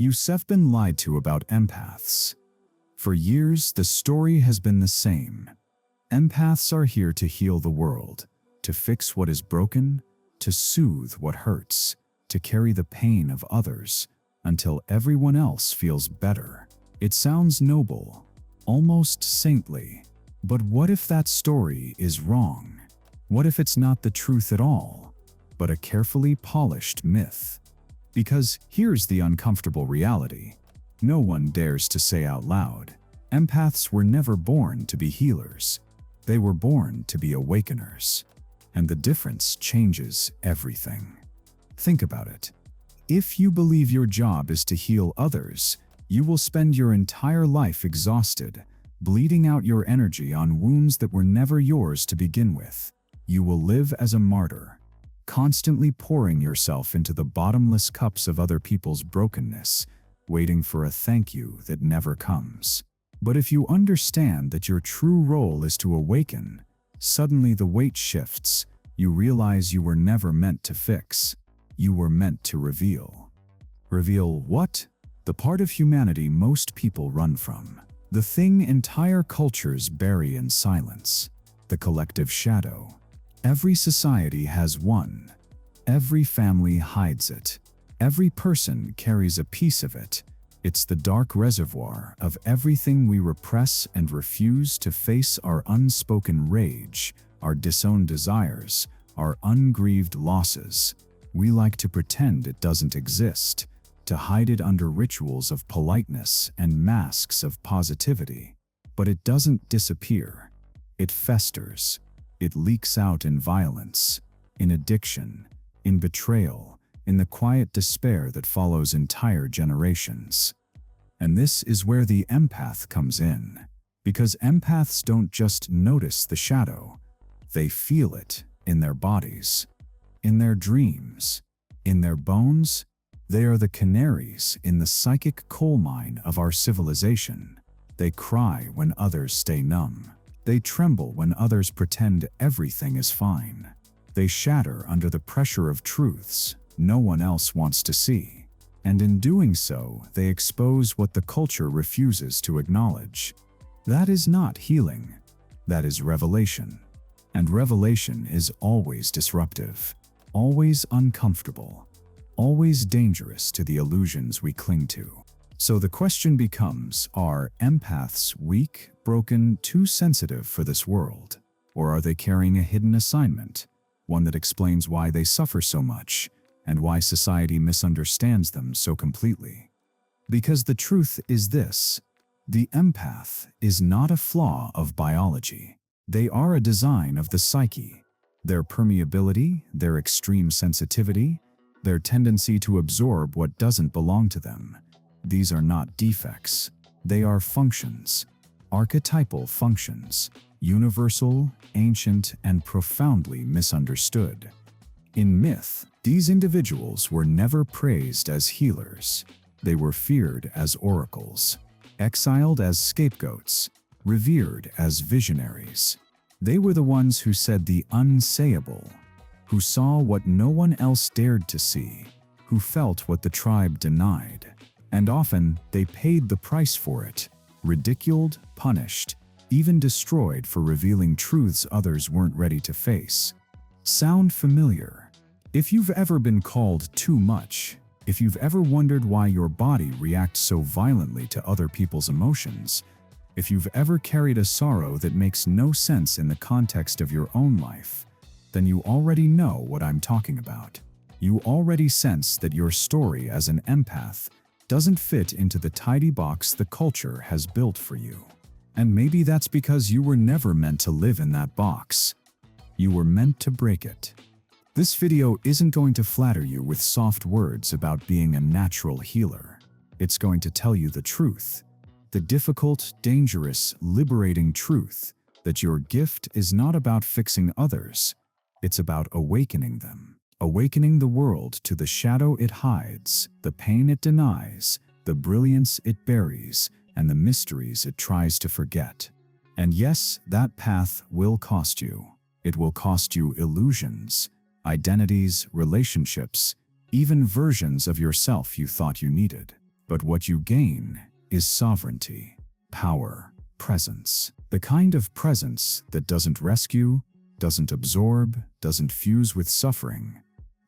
You've been lied to about empaths. For years, the story has been the same. Empaths are here to heal the world, to fix what is broken, to soothe what hurts, to carry the pain of others until everyone else feels better. It sounds noble, almost saintly. But what if that story is wrong? What if it's not the truth at all, but a carefully polished myth? Because here's the uncomfortable reality. No one dares to say out loud, empaths were never born to be healers. They were born to be awakeners. And the difference changes everything. Think about it. If you believe your job is to heal others, you will spend your entire life exhausted, bleeding out your energy on wounds that were never yours to begin with. You will live as a martyr, constantly pouring yourself into the bottomless cups of other people's brokenness, waiting for a thank you that never comes. But if you understand that your true role is to awaken, suddenly the weight shifts. You realize you were never meant to fix. You were meant to reveal. Reveal what? The part of humanity most people run from. The thing entire cultures bury in silence. The collective shadow. Every society has one. Every family hides it. Every person carries a piece of it. It's the dark reservoir of everything we repress and refuse to face: our unspoken rage, our disowned desires, our ungrieved losses. We like to pretend it doesn't exist, to hide it under rituals of politeness and masks of positivity. But it doesn't disappear. It festers. It leaks out in violence, in addiction, in betrayal, in the quiet despair that follows entire generations. And this is where the empath comes in. Because empaths don't just notice the shadow, they feel it in their bodies, in their dreams, in their bones. They are the canaries in the psychic coal mine of our civilization. They cry when others stay numb. They tremble when others pretend everything is fine. They shatter under the pressure of truths no one else wants to see. And in doing so, they expose what the culture refuses to acknowledge. That is not healing. That is revelation. And revelation is always disruptive, always uncomfortable, always dangerous to the illusions we cling to. So the question becomes, are empaths weak, broken, too sensitive for this world? Or are they carrying a hidden assignment, one that explains why they suffer so much and why society misunderstands them so completely? Because the truth is this: the empath is not a flaw of biology. They are a design of the psyche. Their permeability, their extreme sensitivity, their tendency to absorb what doesn't belong to them. These are not defects. They are functions. Archetypal functions. Universal, ancient, and profoundly misunderstood. In myth, these individuals were never praised as healers. They were feared as oracles, exiled as scapegoats, revered as visionaries. They were the ones who said the unsayable, who saw what no one else dared to see, who felt what the tribe denied. And often, they paid the price for it, ridiculed, punished, even destroyed for revealing truths others weren't ready to face. Sound familiar? If you've ever been called too much, if you've ever wondered why your body reacts so violently to other people's emotions, if you've ever carried a sorrow that makes no sense in the context of your own life, then you already know what I'm talking about. You already sense that your story as an empath doesn't fit into the tidy box the culture has built for you. And maybe that's because you were never meant to live in that box. You were meant to break it. This video isn't going to flatter you with soft words about being a natural healer. It's going to tell you the truth. The difficult, dangerous, liberating truth that your gift is not about fixing others. It's about awakening them. Awakening the world to the shadow it hides, the pain it denies, the brilliance it buries, and the mysteries it tries to forget. And yes, that path will cost you. It will cost you illusions, identities, relationships, even versions of yourself you thought you needed. But what you gain is sovereignty, power, presence. The kind of presence that doesn't rescue, doesn't absorb, doesn't fuse with suffering,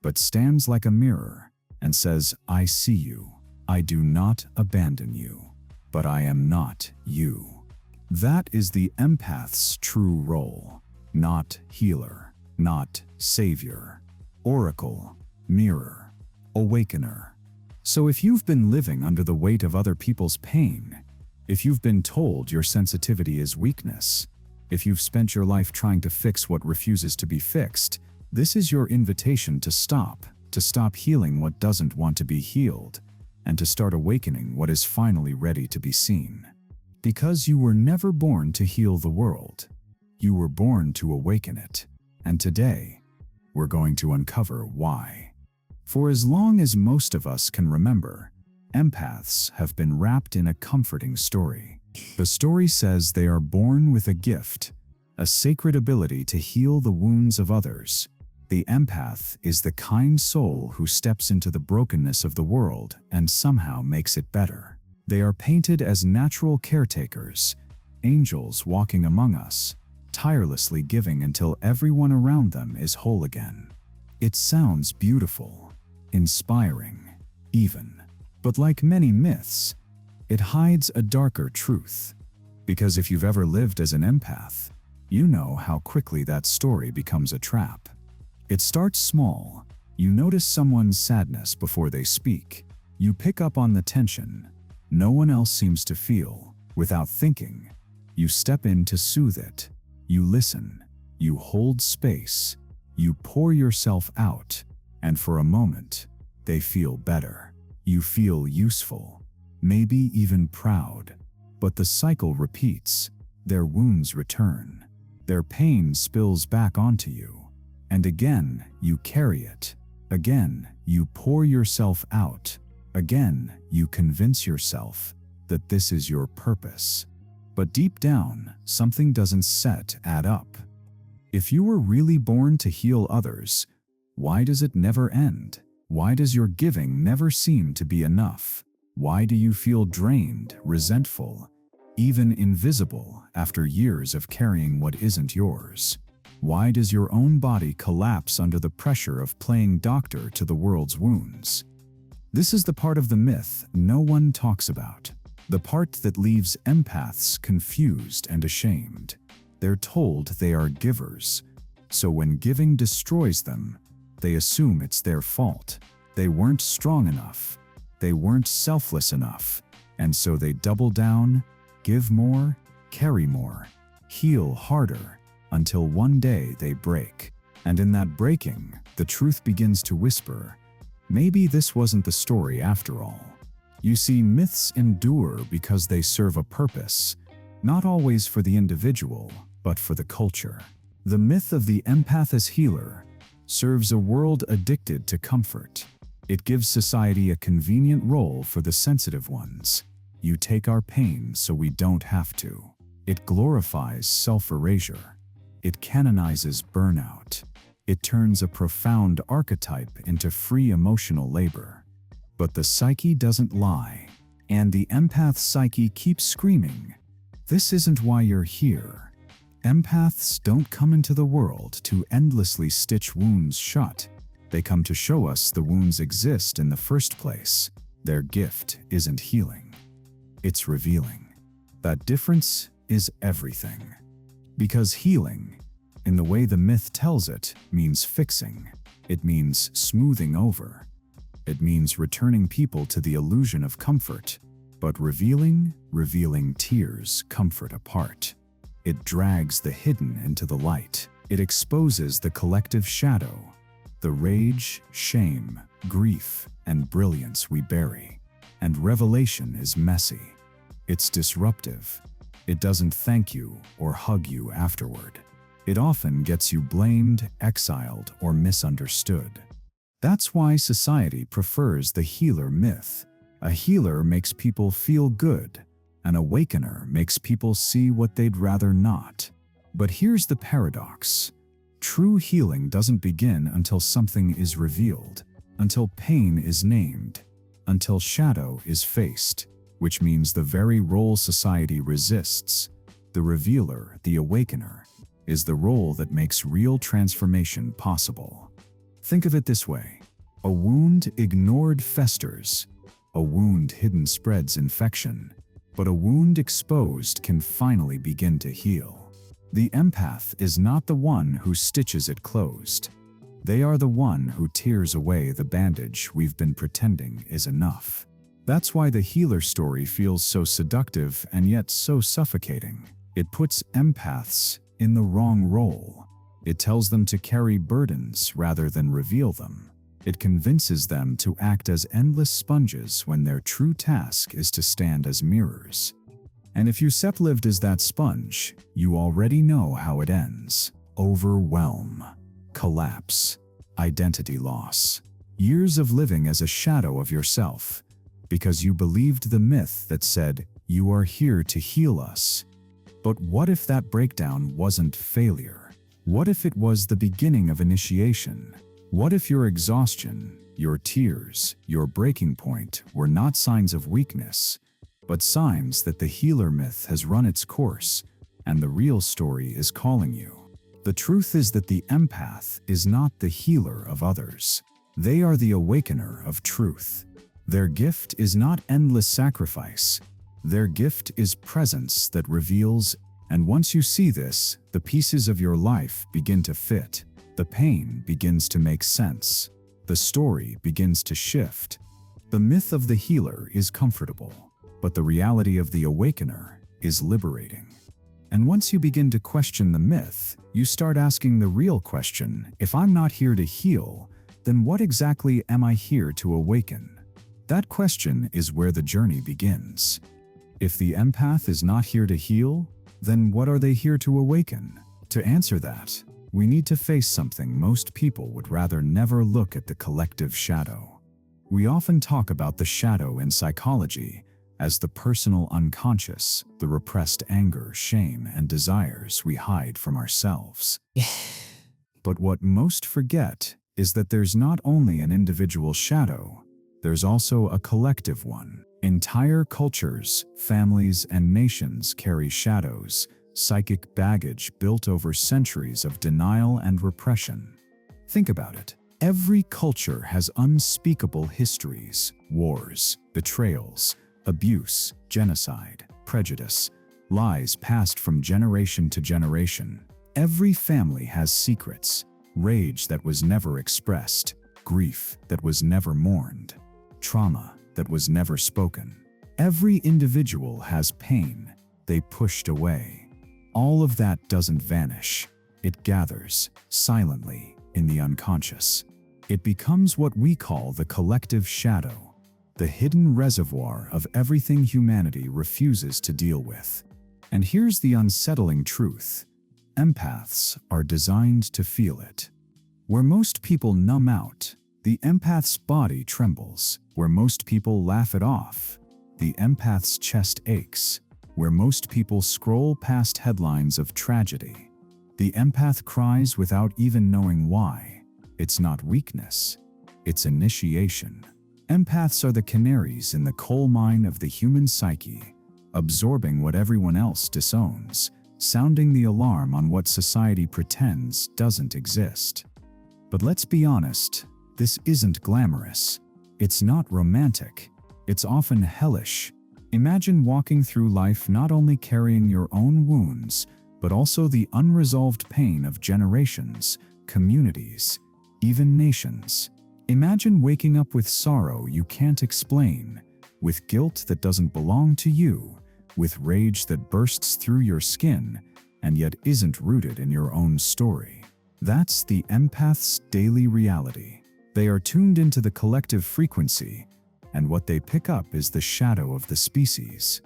but stands like a mirror and says, I see you. I do not abandon you, but I am not you. That is the empath's true role. Not healer, not savior, oracle, mirror, awakener. So if you've been living under the weight of other people's pain, if you've been told your sensitivity is weakness, if you've spent your life trying to fix what refuses to be fixed, this is your invitation to stop healing what doesn't want to be healed, and to start awakening what is finally ready to be seen. Because you were never born to heal the world. You were born to awaken it. And today, we're going to uncover why. For as long as most of us can remember, empaths have been wrapped in a comforting story. The story says they are born with a gift, a sacred ability to heal the wounds of others. The empath is the kind soul who steps into the brokenness of the world and somehow makes it better. They are painted as natural caretakers, angels walking among us, tirelessly giving until everyone around them is whole again. It sounds beautiful, inspiring, even. But like many myths, it hides a darker truth. Because if you've ever lived as an empath, you know how quickly that story becomes a trap. It starts small. You notice someone's sadness before they speak. You pick up on the tension no one else seems to feel. Without thinking, you step in to soothe it. You listen. You hold space. You pour yourself out. And for a moment, they feel better. You feel useful, maybe even proud. But the cycle repeats. Their wounds return. Their pain spills back onto you. And again, you carry it. Again, you pour yourself out. Again, you convince yourself that this is your purpose. But deep down, something doesn't add up. If you were really born to heal others, why does it never end? Why does your giving never seem to be enough? Why do you feel drained, resentful, even invisible after years of carrying what isn't yours? Why does your own body collapse under the pressure of playing doctor to the world's wounds? This is the part of the myth no one talks about. The part that leaves empaths confused and ashamed. They're told they are givers, so when giving destroys them, they assume it's their fault. They weren't strong enough. They weren't selfless enough. And so they double down, give more, carry more, heal harder, until one day they break. And in that breaking, the truth begins to whisper, maybe this wasn't the story after all. You see, myths endure because they serve a purpose, not always for the individual, but for the culture. The myth of the empath as healer serves a world addicted to comfort. It gives society a convenient role for the sensitive ones. You take our pain so we don't have to. It glorifies self-erasure. It canonizes burnout. It turns a profound archetype into free emotional labor. But the psyche doesn't lie, and the empath psyche keeps screaming, this isn't why you're here. Empaths don't come into the world to endlessly stitch wounds shut. They come to show us the wounds exist in the first place. Their gift isn't healing. It's revealing. That difference is everything. Because healing, in the way the myth tells it, means fixing. It means smoothing over. It means returning people to the illusion of comfort. But revealing tears comfort apart. It drags the hidden into the light. It exposes the collective shadow, the rage, shame, grief, and brilliance we bury. And revelation is messy. It's disruptive. It doesn't thank you or hug you afterward. It often gets you blamed, exiled, or misunderstood. That's why society prefers the healer myth. A healer makes people feel good. An awakener makes people see what they'd rather not. But here's the paradox. True healing doesn't begin until something is revealed, until pain is named, until shadow is faced, which means the very role society resists. The revealer, the awakener, is the role that makes real transformation possible. Think of it this way. A wound ignored festers. A wound hidden spreads infection. But a wound exposed can finally begin to heal. The empath is not the one who stitches it closed. They are the one who tears away the bandage we've been pretending is enough. That's why the healer story feels so seductive and yet so suffocating. It puts empaths in the wrong role. It tells them to carry burdens rather than reveal them. It convinces them to act as endless sponges when their true task is to stand as mirrors. And if you lived as that sponge, you already know how it ends. Overwhelm, collapse, identity loss. Years of living as a shadow of yourself, because you believed the myth that said, "You are here to heal us." But what if that breakdown wasn't failure? What if it was the beginning of initiation? What if your exhaustion, your tears, your breaking point were not signs of weakness, but signs that the healer myth has run its course and the real story is calling you? The truth is that the empath is not the healer of others. They are the awakener of truth. Their gift is not endless sacrifice. Their gift is presence that reveals, and once you see this, the pieces of your life begin to fit. The pain begins to make sense. The story begins to shift. The myth of the healer is comfortable, but the reality of the awakener is liberating. And once you begin to question the myth, you start asking the real question: if I'm not here to heal, then what exactly am I here to awaken? That question is where the journey begins. If the empath is not here to heal, then what are they here to awaken? To answer that, we need to face something most people would rather never look at: the collective shadow. We often talk about the shadow in psychology as the personal unconscious, the repressed anger, shame, and desires we hide from ourselves. But what most forget is that there's not only an individual shadow, there's also a collective one. Entire cultures, families, and nations carry shadows, psychic baggage built over centuries of denial and repression. Think about it. Every culture has unspeakable histories: wars, betrayals, abuse, genocide, prejudice, lies passed from generation to generation. Every family has secrets, rage that was never expressed, grief that was never mourned, trauma that was never spoken. Every individual has pain they pushed away. All of that doesn't vanish. It gathers silently in the unconscious. It becomes what we call the collective shadow, the hidden reservoir of everything humanity refuses to deal with. And here's the unsettling truth: empaths are designed to feel it. Where most people numb out, the empath's body trembles. Where most people laugh it off, the empath's chest aches. Where most people scroll past headlines of tragedy, the empath cries without even knowing why. It's not weakness, it's initiation. Empaths are the canaries in the coal mine of the human psyche, absorbing what everyone else disowns, sounding the alarm on what society pretends doesn't exist. But let's be honest, this isn't glamorous. It's not romantic. It's often hellish. Imagine walking through life not only carrying your own wounds, but also the unresolved pain of generations, communities, even nations. Imagine waking up with sorrow you can't explain, with guilt that doesn't belong to you, with rage that bursts through your skin and yet isn't rooted in your own story. That's the empath's daily reality. They are tuned into the collective frequency, and what they pick up is the shadow of the species.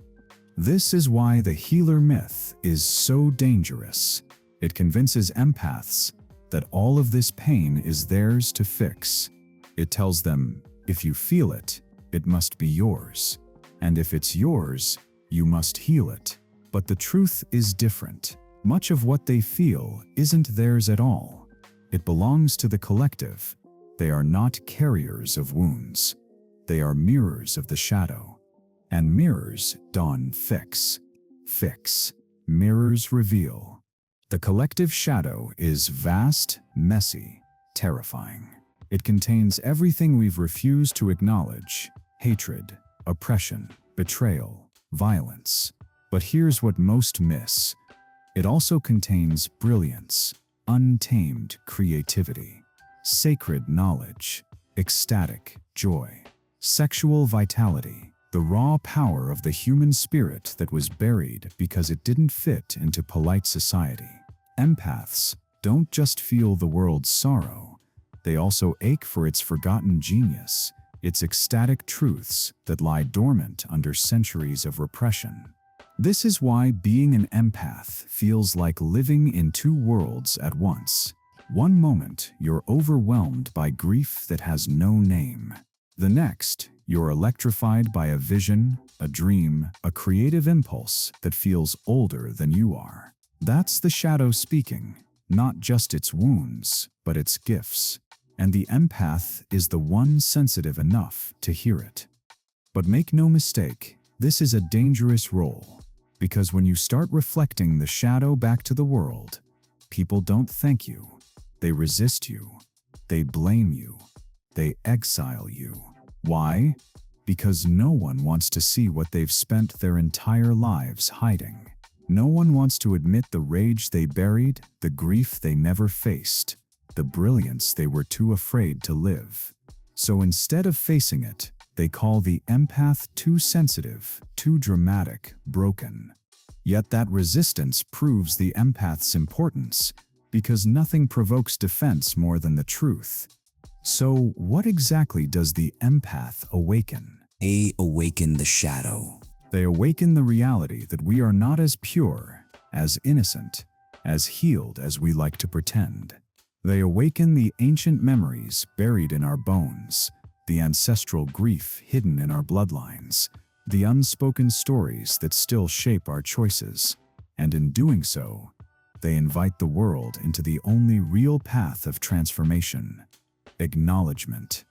This is why the healer myth is so dangerous. It convinces empaths that all of this pain is theirs to fix. It tells them, if you feel it, it must be yours. And if it's yours, you must heal it. But the truth is different. Much of what they feel isn't theirs at all. It belongs to the collective. They are not carriers of wounds. They are mirrors of the shadow. And mirrors don't fix. Mirrors reveal. The collective shadow is vast, messy, terrifying. It contains everything we've refused to acknowledge: hatred, oppression, betrayal, violence. But here's what most miss. It also contains brilliance, untamed creativity, sacred knowledge, ecstatic joy, sexual vitality, the raw power of the human spirit that was buried because it didn't fit into polite society. Empaths don't just feel the world's sorrow, they also ache for its forgotten genius, its ecstatic truths that lie dormant under centuries of repression. This is why being an empath feels like living in two worlds at once. One moment, you're overwhelmed by grief that has no name. The next, you're electrified by a vision, a dream, a creative impulse that feels older than you are. That's the shadow speaking, not just its wounds, but its gifts. And the empath is the one sensitive enough to hear it. But make no mistake, this is a dangerous role, because when you start reflecting the shadow back to the world, people don't thank you. They resist you. They blame you. They exile you. Why? Because no one wants to see what they've spent their entire lives hiding. No one wants to admit the rage they buried, the grief they never faced, the brilliance they were too afraid to live. So instead of facing it, they call the empath too sensitive, too dramatic, broken. Yet that resistance proves the empath's importance, because nothing provokes defense more than the truth. So what exactly does the empath awaken? They awaken the shadow. They awaken the reality that we are not as pure, as innocent, as healed as we like to pretend. They awaken the ancient memories buried in our bones, the ancestral grief hidden in our bloodlines, the unspoken stories that still shape our choices. And in doing so, they invite the world into the only real path of transformation: acknowledgement.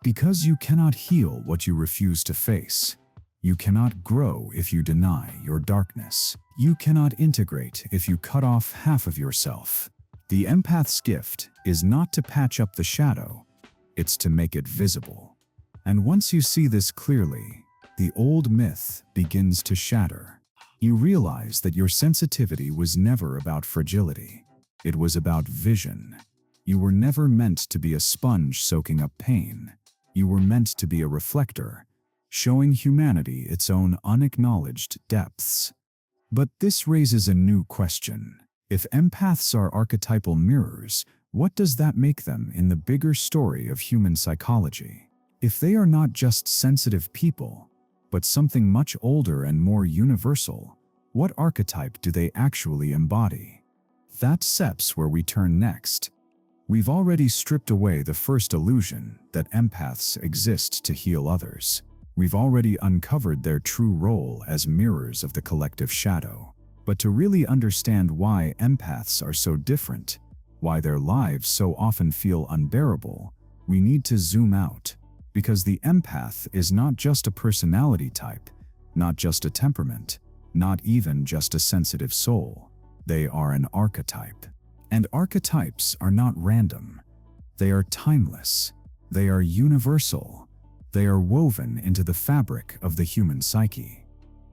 Because you cannot heal what you refuse to face. You cannot grow if you deny your darkness. You cannot integrate if you cut off half of yourself. The empath's gift is not to patch up the shadow, it's to make it visible. And once you see this clearly, the old myth begins to shatter. You realize that your sensitivity was never about fragility. It was about vision. You were never meant to be a sponge soaking up pain. You were meant to be a reflector, showing humanity its own unacknowledged depths. But this raises a new question. If empaths are archetypal mirrors, what does that make them in the bigger story of human psychology? If they are not just sensitive people, but something much older and more universal, what archetype do they actually embody? That's where we turn next. We've already stripped away the first illusion that empaths exist to heal others. We've already uncovered their true role as mirrors of the collective shadow. But to really understand why empaths are so different, why their lives so often feel unbearable, we need to zoom out. Because the empath is not just a personality type, not just a temperament, not even just a sensitive soul. They are an archetype. And archetypes are not random. They are timeless. They are universal. They are woven into the fabric of the human psyche.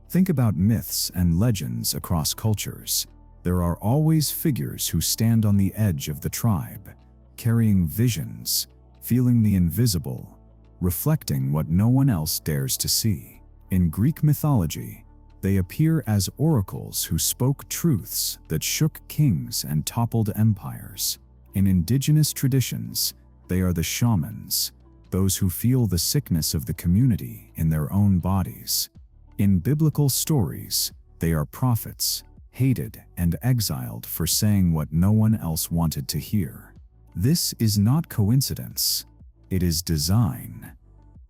Think about myths and legends across cultures. There are always figures who stand on the edge of the tribe, carrying visions, feeling the invisible, reflecting what no one else dares to see. In Greek mythology, they appear as oracles who spoke truths that shook kings and toppled empires. In indigenous traditions, they are the shamans, those who feel the sickness of the community in their own bodies. In biblical stories, they are prophets, hated and exiled for saying what no one else wanted to hear. This is not coincidence. It is design.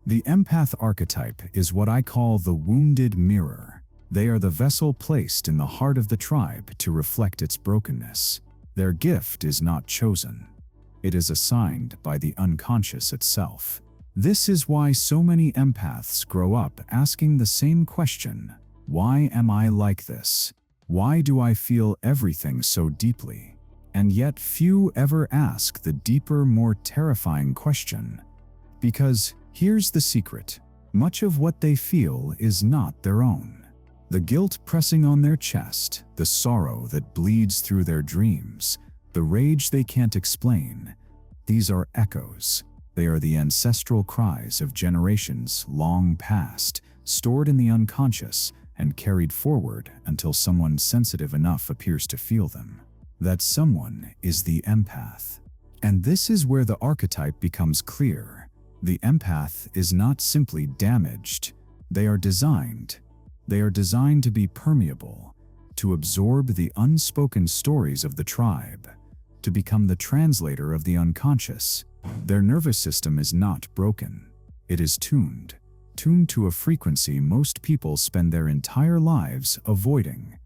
The empath archetype is what I call the wounded mirror. They are the vessel placed in the heart of the tribe to reflect its brokenness. Their gift is not chosen. It is assigned by the unconscious itself. This is why so many empaths grow up asking the same question: why am I like this? Why do I feel everything so deeply? And yet few ever ask the deeper, more terrifying question. Because here's the secret: much of what they feel is not their own. The guilt pressing on their chest, the sorrow that bleeds through their dreams, the rage they can't explain, these are echoes. They are the ancestral cries of generations long past, stored in the unconscious and carried forward until someone sensitive enough appears to feel them. That someone is the empath. And this is where the archetype becomes clear. The empath is not simply damaged. They are designed. They are designed to be permeable, to absorb the unspoken stories of the tribe, to become the translator of the unconscious. Their nervous system is not broken. It is tuned to a frequency most people spend their entire lives avoiding.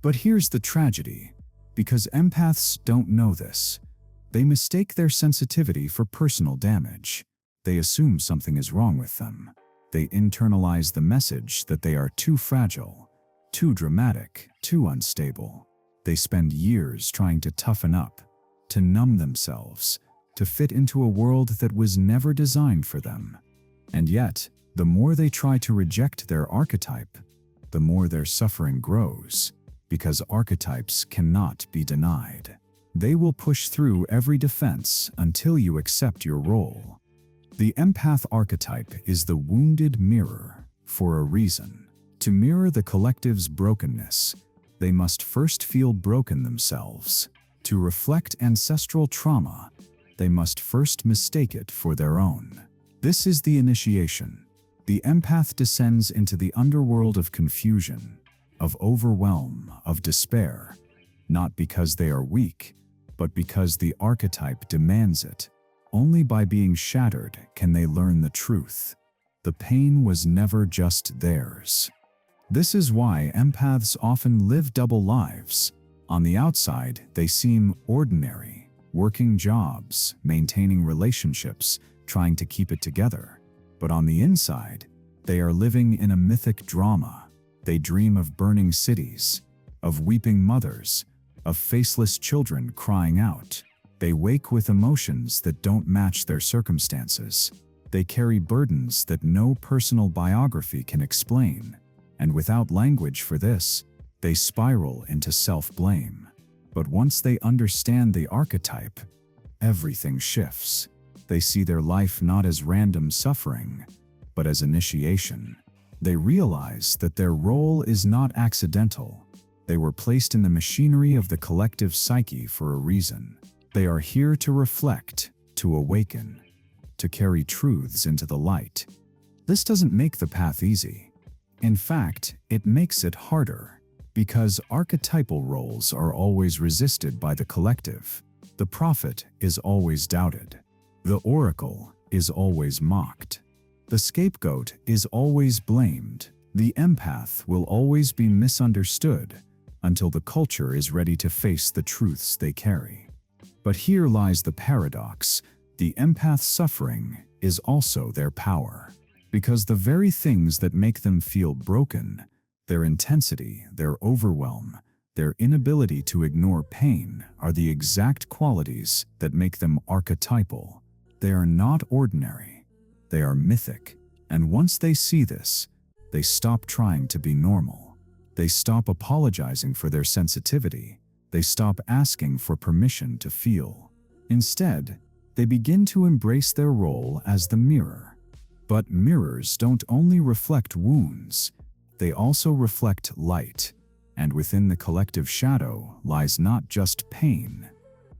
But here's the tragedy. Because empaths don't know this, they mistake their sensitivity for personal damage. They assume something is wrong with them. They internalize the message that they are too fragile, too dramatic, too unstable. They spend years trying to toughen up, to numb themselves, to fit into a world that was never designed for them. And yet, the more they try to reject their archetype, the more their suffering grows, because archetypes cannot be denied. They will push through every defense until you accept your role. The empath archetype is the wounded mirror for a reason. To mirror the collective's brokenness, they must first feel broken themselves. To reflect ancestral trauma, they must first mistake it for their own. This is the initiation. The empath descends into the underworld of confusion, of overwhelm, of despair, not because they are weak, but because the archetype demands it. Only by being shattered can they learn the truth. The pain was never just theirs. This is why empaths often live double lives. On the outside, they seem ordinary, working jobs, maintaining relationships, trying to keep it together. But on the inside, they are living in a mythic drama. They dream of burning cities, of weeping mothers, of faceless children crying out. They wake with emotions that don't match their circumstances. They carry burdens that no personal biography can explain. And without language for this, they spiral into self-blame. But once they understand the archetype, everything shifts. They see their life not as random suffering, but as initiation. They realize that their role is not accidental. They were placed in the machinery of the collective psyche for a reason. They are here to reflect, to awaken, to carry truths into the light. This doesn't make the path easy. In fact, it makes it harder, because archetypal roles are always resisted by the collective. The prophet is always doubted. The oracle is always mocked. The scapegoat is always blamed. The empath will always be misunderstood until the culture is ready to face the truths they carry. But here lies the paradox. The empath's suffering is also their power. Because the very things that make them feel broken, their intensity, their overwhelm, their inability to ignore pain, are the exact qualities that make them archetypal. They are not ordinary. They are mythic. And once they see this, they stop trying to be normal. They stop apologizing for their sensitivity. They stop asking for permission to feel. Instead, they begin to embrace their role as the mirror. But mirrors don't only reflect wounds, they also reflect light. And within the collective shadow lies not just pain,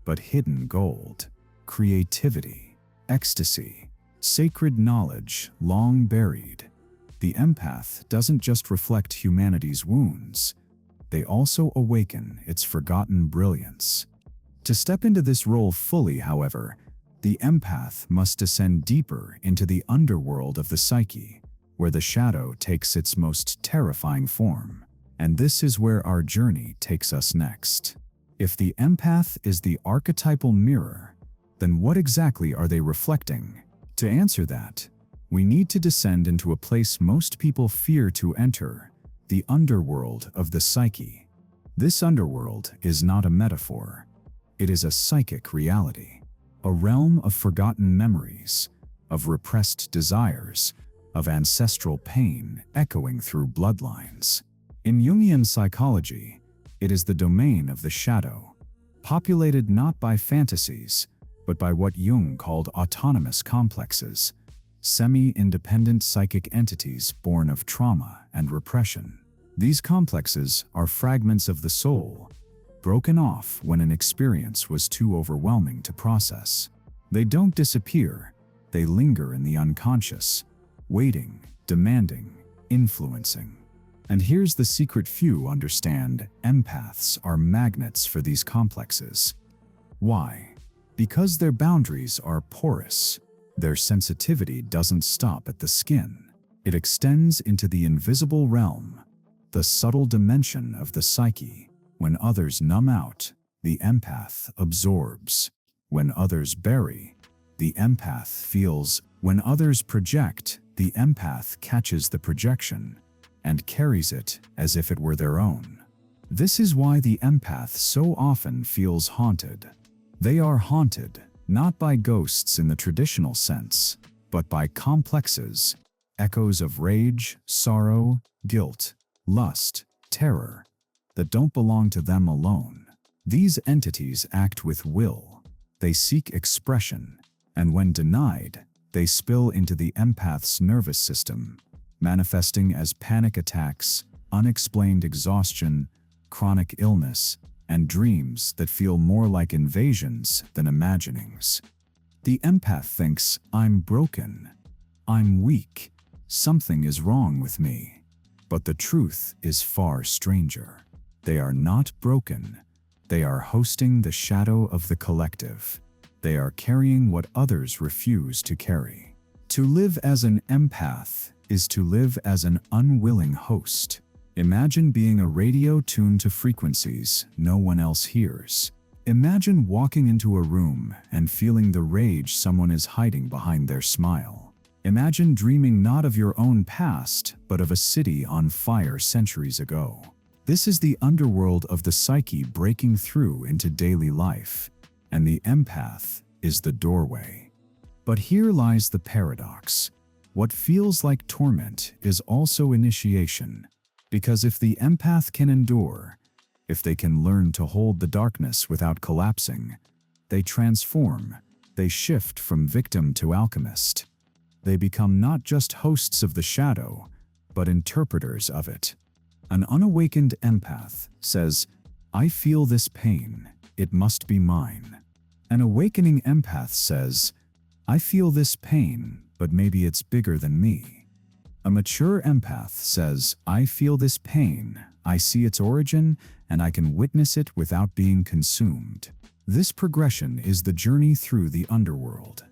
but hidden gold, creativity, ecstasy, sacred knowledge long buried. The empath doesn't just reflect humanity's wounds, they also awaken its forgotten brilliance. To step into this role fully, however, the empath must descend deeper into the underworld of the psyche, where the shadow takes its most terrifying form. And this is where our journey takes us next. If the empath is the archetypal mirror, then what exactly are they reflecting? To answer that, We need to descend into a place most people fear to enter, the underworld of the psyche. This underworld is not a metaphor. It is a psychic reality, a realm of forgotten memories, of repressed desires, of ancestral pain echoing through bloodlines. In Jungian psychology, it is the domain of the shadow, populated not by fantasies, but by what Jung called autonomous complexes, semi-independent psychic entities born of trauma and repression. These complexes are fragments of the soul, broken off when an experience was too overwhelming to process. They don't disappear, they linger in the unconscious, waiting, demanding, influencing. And here's the secret few understand: empaths are magnets for these complexes. Why? Because their boundaries are porous. Their sensitivity doesn't stop at the skin. It extends into the invisible realm, the subtle dimension of the psyche. When others numb out, the empath absorbs. When others bury, the empath feels. When others project, the empath catches the projection and carries it as if it were their own. This is why the empath so often feels haunted. They are haunted not by ghosts in the traditional sense, but by complexes, echoes of rage, sorrow, guilt, lust, terror, that don't belong to them alone. These entities act with will. They seek expression, and when denied, they spill into the empath's nervous system, manifesting as panic attacks, unexplained exhaustion, chronic illness, and dreams that feel more like invasions than imaginings. The empath thinks, "I'm broken. I'm weak. Something is wrong with me." But the truth is far stranger. They are not broken. They are hosting the shadow of the collective. They are carrying what others refuse to carry. To live as an empath is to live as an unwilling host. Imagine being a radio tuned to frequencies no one else hears. Imagine walking into a room and feeling the rage someone is hiding behind their smile. Imagine dreaming not of your own past, but of a city on fire centuries ago. This is the underworld of the psyche breaking through into daily life, and the empath is the doorway. But here lies the paradox. What feels like torment is also initiation. Because if the empath can endure, if they can learn to hold the darkness without collapsing, they transform, they shift from victim to alchemist. They become not just hosts of the shadow, but interpreters of it. An unawakened empath says, "I feel this pain, it must be mine." An awakening empath says, "I feel this pain, but maybe it's bigger than me." A mature empath says, "I feel this pain, I see its origin, and I can witness it without being consumed." This progression is the journey through the underworld.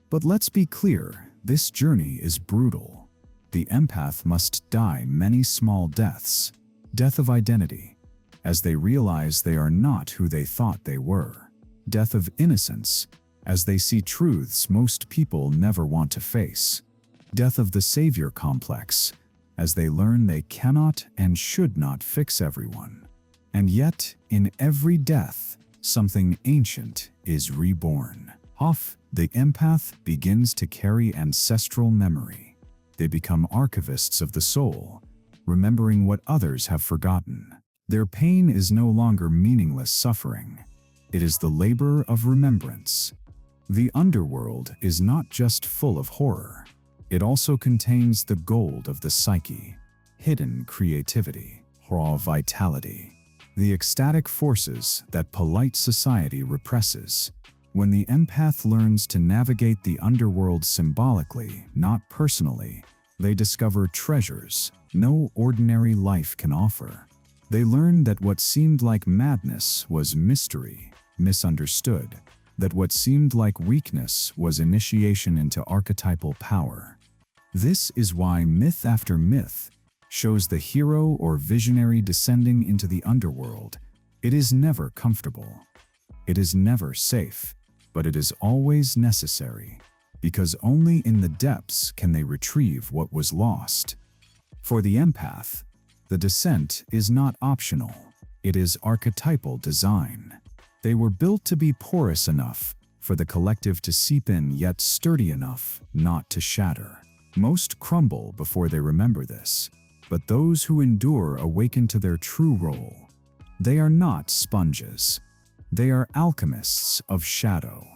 But let's be clear, this journey is brutal. The empath must die many small deaths, death of identity, as they realize they are not who they thought they were, death of innocence, as they see truths most people never want to face, death of the savior complex, as they learn they cannot and should not fix everyone. And yet, in every death, something ancient is reborn. The empath begins to carry ancestral memory. They become archivists of the soul, remembering what others have forgotten. Their pain is no longer meaningless suffering. It is the labor of remembrance. The underworld is not just full of horror. It also contains the gold of the psyche, hidden creativity, raw vitality, the ecstatic forces that polite society represses. When the empath learns to navigate the underworld symbolically, not personally, they discover treasures no ordinary life can offer. They learn that what seemed like madness was mystery, misunderstood, that what seemed like weakness was initiation into archetypal power. This is why myth after myth shows the hero or visionary descending into the underworld. It is never comfortable. It is never safe, but it is always necessary. because only in the depths can they retrieve what was lost. For the empath, the descent is not optional, it is archetypal design. They were built to be porous enough for the collective to seep in, yet sturdy enough not to shatter. Most crumble before they remember this, but those who endure awaken to their true role. They are not sponges. They are alchemists of shadow.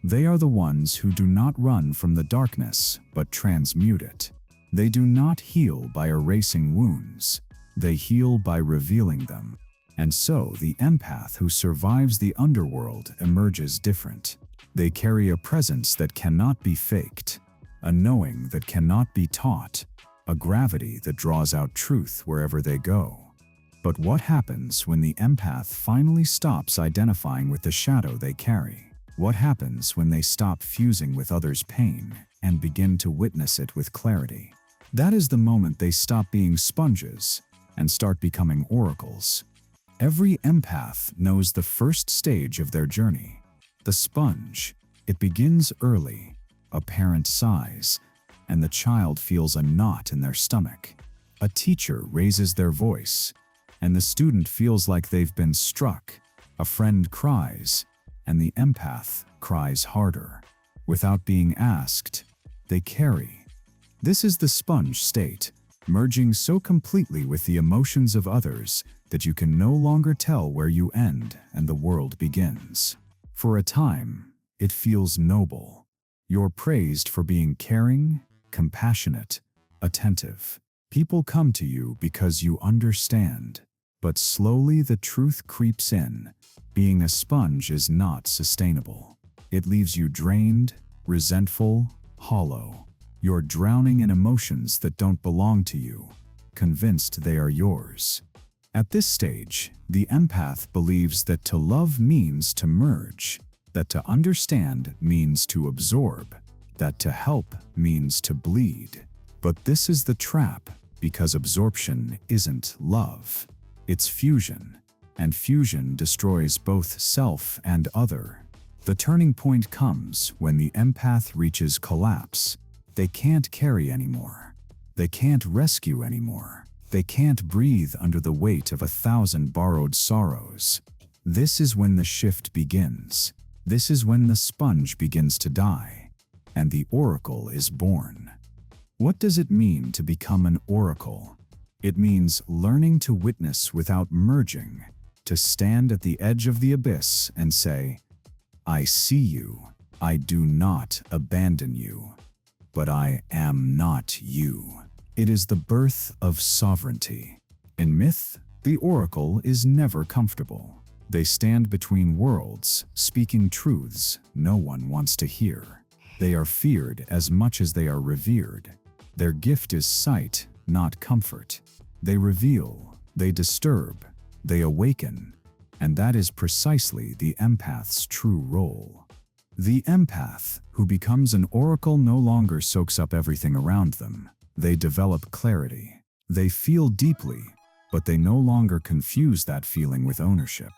They are the ones who do not run from the darkness, but transmute it. They do not heal by erasing wounds. They heal by revealing them. And so the empath who survives the underworld emerges different. They carry a presence that cannot be faked, a knowing that cannot be taught, a gravity that draws out truth wherever they go. But what happens when the empath finally stops identifying with the shadow they carry? What happens when they stop fusing with others' pain and begin to witness it with clarity? That is the moment they stop being sponges and start becoming oracles. Every empath knows the first stage of their journey. The sponge. It begins early. A parent sighs, and the child feels a knot in their stomach. A teacher raises their voice, and the student feels like they've been struck. A friend cries, and the empath cries harder. Without being asked, they carry. This is the sponge state, merging so completely with the emotions of others that you can no longer tell where you end and the world begins. For a time, it feels noble. You're praised for being caring, compassionate, attentive. People come to you because you understand. But slowly the truth creeps in. Being a sponge is not sustainable. It leaves you drained, resentful, hollow. You're drowning in emotions that don't belong to you, convinced they are yours. At this stage, the empath believes that to love means to merge, that to understand means to absorb, that to help means to bleed. But this is the trap, because absorption isn't love. It's fusion, and fusion destroys both self and other. The turning point comes when the empath reaches collapse. They can't carry anymore. They can't rescue anymore. They can't breathe under the weight of 1,000 borrowed sorrows. This is when the shift begins. This is when the sponge begins to die, and the oracle is born. What does it mean to become an oracle? It means learning to witness without merging, to stand at the edge of the abyss and say, I see you, I do not abandon you, but I am not you. It is the birth of sovereignty. In myth, the oracle is never comfortable. They stand between worlds, speaking truths no one wants to hear. They are feared as much as they are revered. Their gift is sight, not comfort. They reveal, they disturb, they awaken, and that is precisely the empath's true role. The empath who becomes an oracle no longer soaks up everything around them. They develop clarity. They feel deeply, but they no longer confuse that feeling with ownership.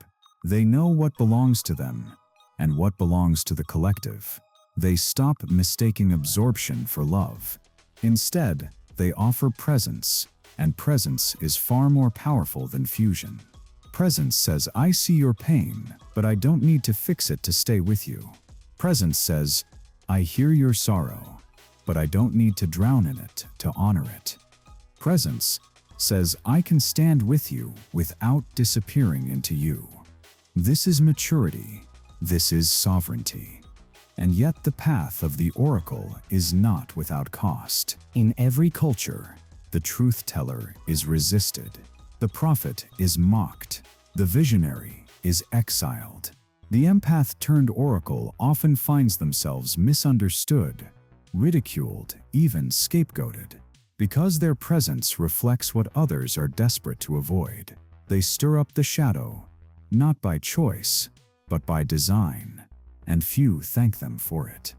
They know what belongs to them and what belongs to the collective. They stop mistaking absorption for love. Instead, they offer presence, and presence is far more powerful than fusion. Presence says, I see your pain, but I don't need to fix it to stay with you. Presence says, I hear your sorrow, but I don't need to drown in it to honor it. Presence says, I can stand with you without disappearing into you. This is maturity. This is sovereignty. And yet the path of the oracle is not without cost. In every culture, the truth teller is resisted. The prophet is mocked. The visionary is exiled. The empath turned oracle often finds themselves misunderstood, ridiculed, even scapegoated. Because their presence reflects what others are desperate to avoid. They stir up the shadow, not by choice, but by design, and few thank them for it.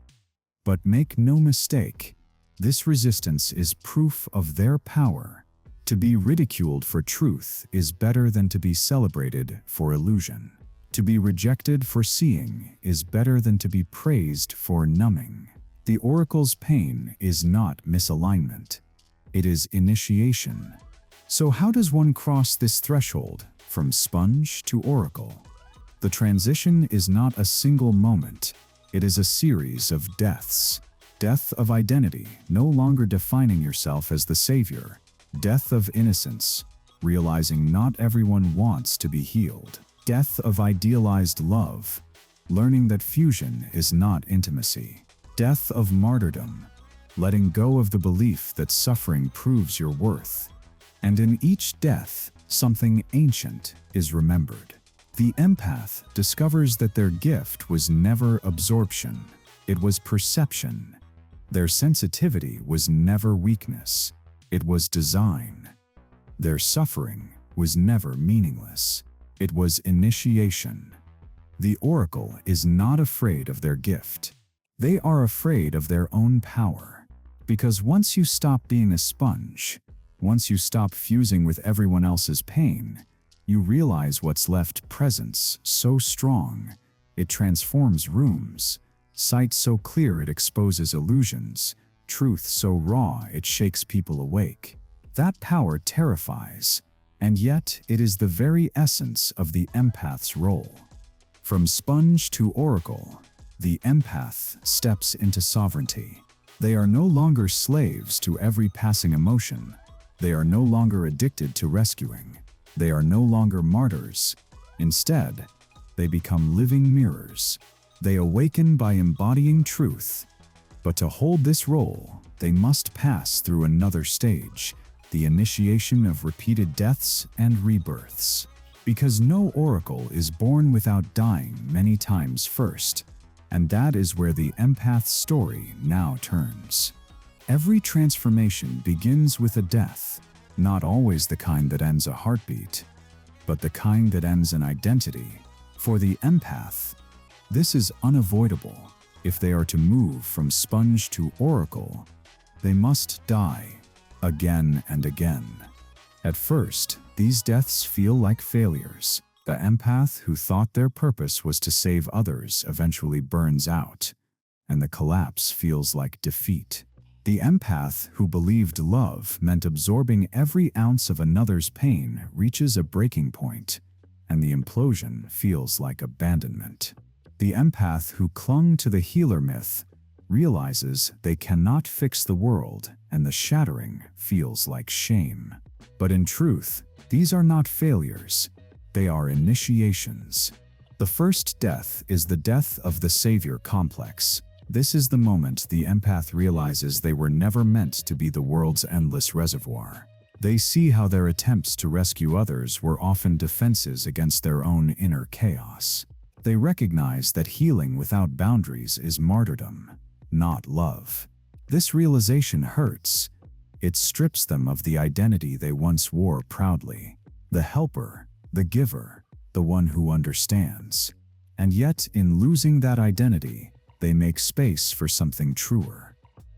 But make no mistake, this resistance is proof of their power. To be ridiculed for truth is better than to be celebrated for illusion. To be rejected for seeing is better than to be praised for numbing. The oracle's pain is not misalignment. It is initiation. So how does one cross this threshold from sponge to oracle? The transition is not a single moment. It is a series of deaths. Death of identity, no longer defining yourself as the savior. Death of innocence, realizing not everyone wants to be healed. Death of idealized love, learning that fusion is not intimacy. Death of martyrdom, letting go of the belief that suffering proves your worth. And in each death, something ancient is remembered. The empath discovers that their gift was never absorption, it was perception. Their sensitivity was never weakness, it was design. Their suffering was never meaningless, it was initiation. The oracle is not afraid of their gift. They are afraid of their own power. Because once you stop being a sponge, once you stop fusing with everyone else's pain, you realize what's left: presence so strong, it transforms rooms, sight so clear it exposes illusions, truth so raw it shakes people awake. That power terrifies, and yet it is the very essence of the empath's role. From sponge to oracle, the empath steps into sovereignty. They are no longer slaves to every passing emotion. They are no longer addicted to rescuing. They are no longer martyrs. Instead, they become living mirrors. They awaken by embodying truth. But to hold this role, they must pass through another stage, the initiation of repeated deaths and rebirths. Because no oracle is born without dying many times first, and that is where the empath's story now turns. Every transformation begins with a death, not always the kind that ends a heartbeat, but the kind that ends an identity. For the empath, this is unavoidable. If they are to move from sponge to oracle, they must die again and again. At first, these deaths feel like failures. The empath who thought their purpose was to save others eventually burns out, and the collapse feels like defeat. The empath who believed love meant absorbing every ounce of another's pain reaches a breaking point, and the implosion feels like abandonment. The empath who clung to the healer myth realizes they cannot fix the world, and the shattering feels like shame. But in truth, these are not failures. They are initiations. The first death is the death of the savior complex. This is the moment the empath realizes they were never meant to be the world's endless reservoir. They see how their attempts to rescue others were often defenses against their own inner chaos. They recognize that healing without boundaries is martyrdom, not love. This realization hurts. It strips them of the identity they once wore proudly. The helper, the giver, the one who understands. And yet, in losing that identity, they make space for something truer.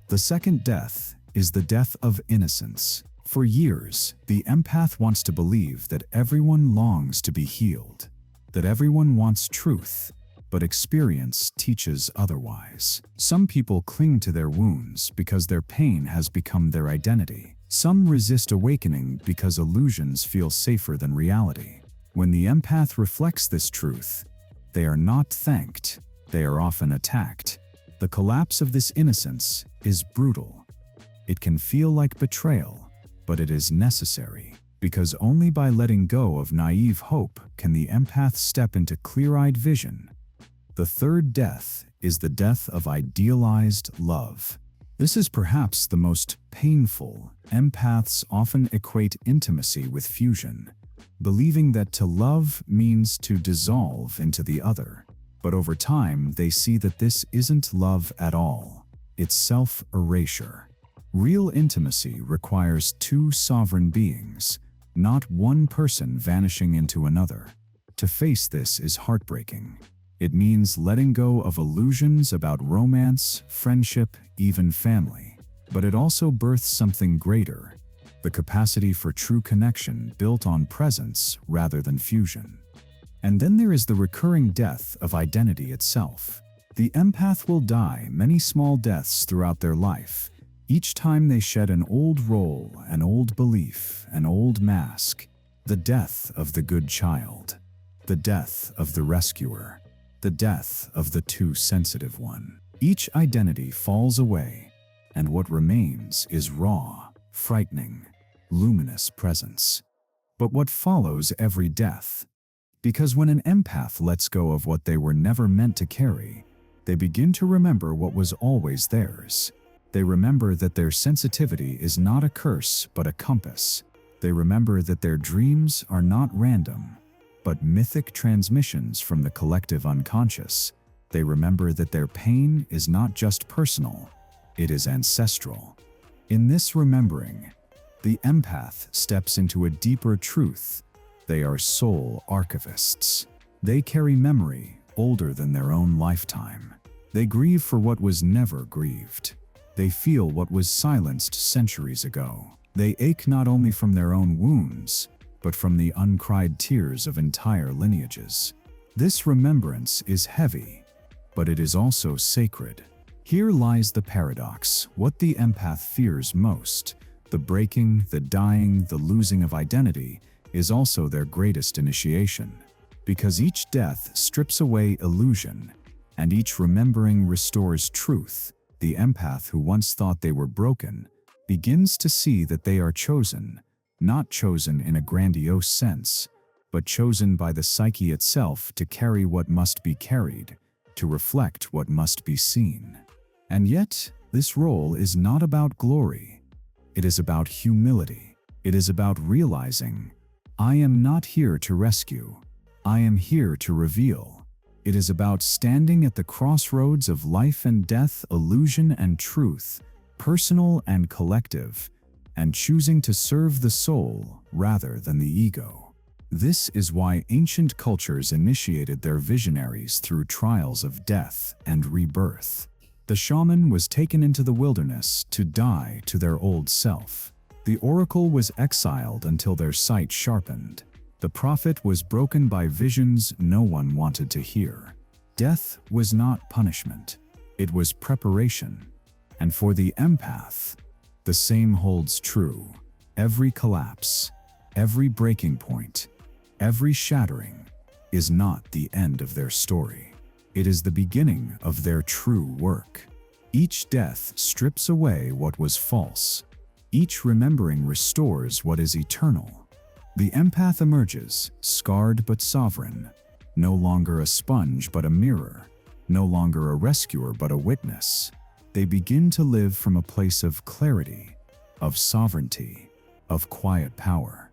The second death is the death of innocence. For years, the empath wants to believe that everyone longs to be healed, that everyone wants truth, but experience teaches otherwise. Some people cling to their wounds because their pain has become their identity. Some resist awakening because illusions feel safer than reality. When the empath reflects this truth, they are not thanked, they are often attacked. The collapse of this innocence is brutal. It can feel like betrayal, but it is necessary, because only by letting go of naive hope can the empath step into clear-eyed vision. The third death is the death of idealized love. This is perhaps the most painful. Empaths often equate intimacy with fusion, believing that to love means to dissolve into the other. But over time, they see that this isn't love at all. It's self-erasure. Real intimacy requires two sovereign beings, not one person vanishing into another. To face this is heartbreaking. It means letting go of illusions about romance, friendship, even family. But it also births something greater, the capacity for true connection built on presence rather than fusion. And then there is the recurring death of identity itself. The empath will die many small deaths throughout their life, each time they shed an old role, an old belief, an old mask. The death of the good child, the death of the rescuer, the death of the too sensitive one. Each identity falls away, and what remains is raw, frightening, luminous presence. But what follows every death? Because when an empath lets go of what they were never meant to carry, they begin to remember what was always theirs. They remember that their sensitivity is not a curse but a compass. They remember that their dreams are not random, but mythic transmissions from the collective unconscious. They remember that their pain is not just personal, it is ancestral. In this remembering, the empath steps into a deeper truth. They are soul archivists. They carry memory older than their own lifetime. They grieve for what was never grieved. They feel what was silenced centuries ago. They ache not only from their own wounds, but from the uncried tears of entire lineages. This remembrance is heavy, but it is also sacred. Here lies the paradox. What the empath fears most, the breaking, the dying, the losing of identity, is also their greatest initiation. Because each death strips away illusion, and each remembering restores truth, the empath who once thought they were broken begins to see that they are chosen, not chosen in a grandiose sense, but chosen by the psyche itself to carry what must be carried, to reflect what must be seen. And yet, this role is not about glory. It is about humility. It is about realizing, I am not here to rescue. I am here to reveal. It is about standing at the crossroads of life and death, illusion and truth, personal and collective, and choosing to serve the soul rather than the ego. This is why ancient cultures initiated their visionaries through trials of death and rebirth. The shaman was taken into the wilderness to die to their old self. The oracle was exiled until their sight sharpened. The prophet was broken by visions no one wanted to hear. Death was not punishment. It was preparation. And for the empath, the same holds true. Every collapse, every breaking point, every shattering is not the end of their story. It is the beginning of their true work. Each death strips away what was false. Each remembering restores what is eternal. The empath emerges, scarred but sovereign, no longer a sponge but a mirror, no longer a rescuer but a witness. They begin to live from a place of clarity, of sovereignty, of quiet power.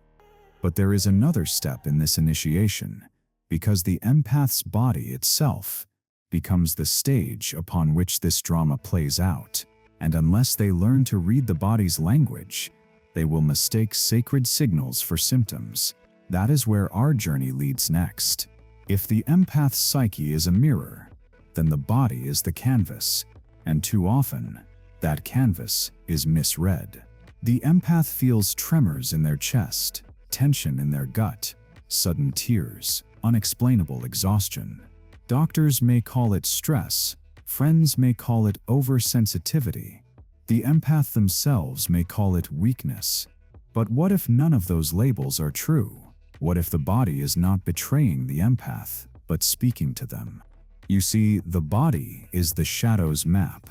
But there is another step in this initiation, because the empath's body itself becomes the stage upon which this drama plays out, and unless they learn to read the body's language, they will mistake sacred signals for symptoms. That is where our journey leads next. If the empath's psyche is a mirror, then the body is the canvas, and too often, that canvas is misread. The empath feels tremors in their chest, tension in their gut, sudden tears, unexplainable exhaustion. Doctors may call it stress, friends may call it oversensitivity. The empath themselves may call it weakness. But what if none of those labels are true? What if the body is not betraying the empath, but speaking to them? You see, the body is the shadow's map.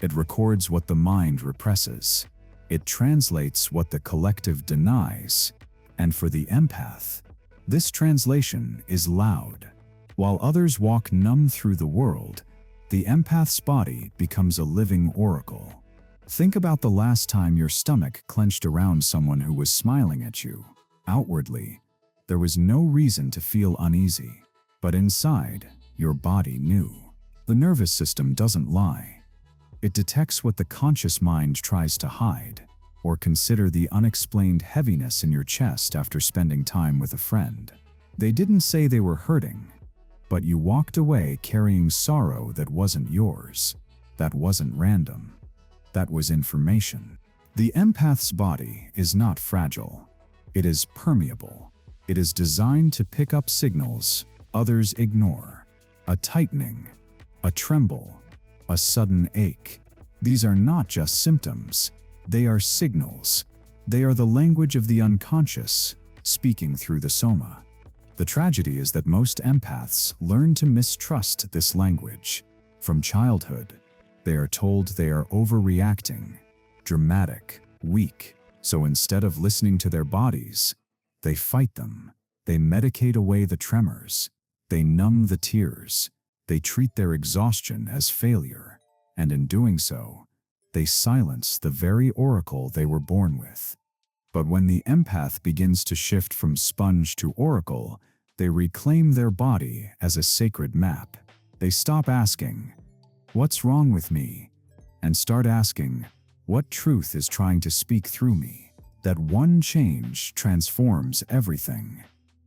It records what the mind represses. It translates what the collective denies. And for the empath, this translation is loud. While others walk numb through the world, the empath's body becomes a living oracle. Think about the last time your stomach clenched around someone who was smiling at you. Outwardly, there was no reason to feel uneasy, but inside, your body knew. The nervous system doesn't lie. It detects what the conscious mind tries to hide, or consider the unexplained heaviness in your chest after spending time with a friend. They didn't say they were hurting, but you walked away carrying sorrow that wasn't yours. That wasn't random. That was information. The empath's body is not fragile. It is permeable. It is designed to pick up signals others ignore. A tightening, a tremble, a sudden ache. These are not just symptoms, they are signals. They are the language of the unconscious, speaking through the soma. The tragedy is that most empaths learn to mistrust this language. From childhood, they are told they are overreacting, dramatic, weak. So instead of listening to their bodies, they fight them. They medicate away the tremors. They numb the tears. They treat their exhaustion as failure. And in doing so, they silence the very oracle they were born with. But when the empath begins to shift from sponge to oracle, they reclaim their body as a sacred map. They stop asking, "What's wrong with me?" and start asking, "What truth is trying to speak through me?" That one change transforms everything.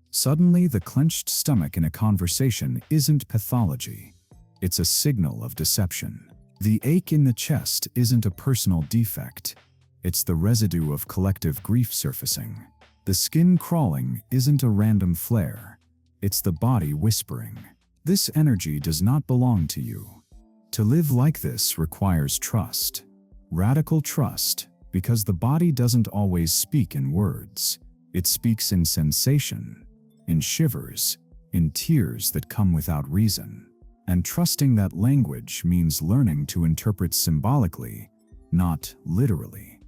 Suddenly, the clenched stomach in a conversation isn't pathology. It's a signal of deception. The ache in the chest isn't a personal defect. It's the residue of collective grief surfacing. The skin crawling isn't a random flare. It's the body whispering, "This energy does not belong to you." To live like this requires trust. Radical trust, because the body doesn't always speak in words. It speaks in sensation, in shivers, in tears that come without reason. And trusting that language means learning to interpret symbolically, not literally.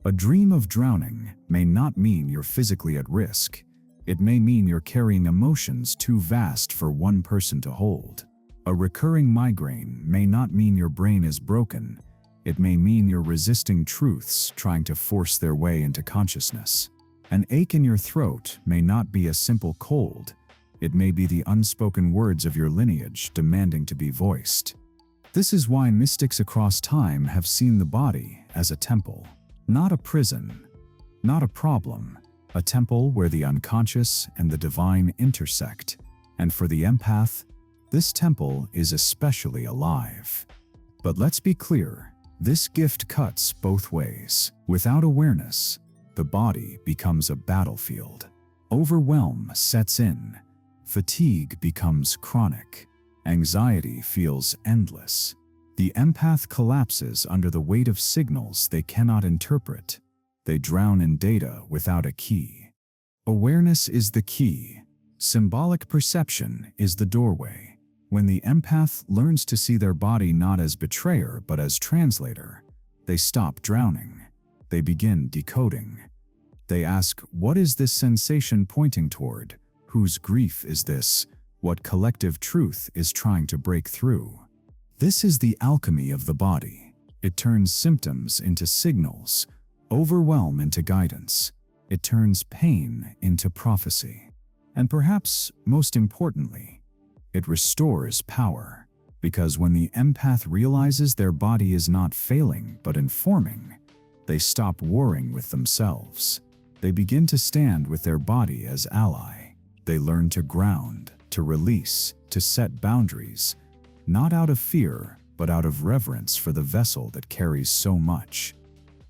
A dream of drowning may not mean you're physically at risk. It may mean you're carrying emotions too vast for one person to hold. A recurring migraine may not mean your brain is broken. It may mean you're resisting truths trying to force their way into consciousness. An ache in your throat may not be a simple cold. It may be the unspoken words of your lineage demanding to be voiced. This is why mystics across time have seen the body as a temple, not a prison, not a problem, a temple where the unconscious and the divine intersect. And for the empath, this temple is especially alive. But let's be clear, this gift cuts both ways. Without awareness, the body becomes a battlefield. Overwhelm sets in. Fatigue becomes chronic. Anxiety feels endless. The empath collapses under the weight of signals they cannot interpret. They drown in data without a key. Awareness is the key. Symbolic perception is the doorway. When the empath learns to see their body not as betrayer but as translator, they stop drowning. They begin decoding. They ask, what is this sensation pointing toward? Whose grief is this? What collective truth is trying to break through? This is the alchemy of the body. It turns symptoms into signals, overwhelm into guidance. It turns pain into prophecy. And perhaps most importantly, it restores power. Because when the empath realizes their body is not failing but informing, they stop warring with themselves. They begin to stand with their body as ally. They learn to ground, to release, to set boundaries, not out of fear, but out of reverence for the vessel that carries so much.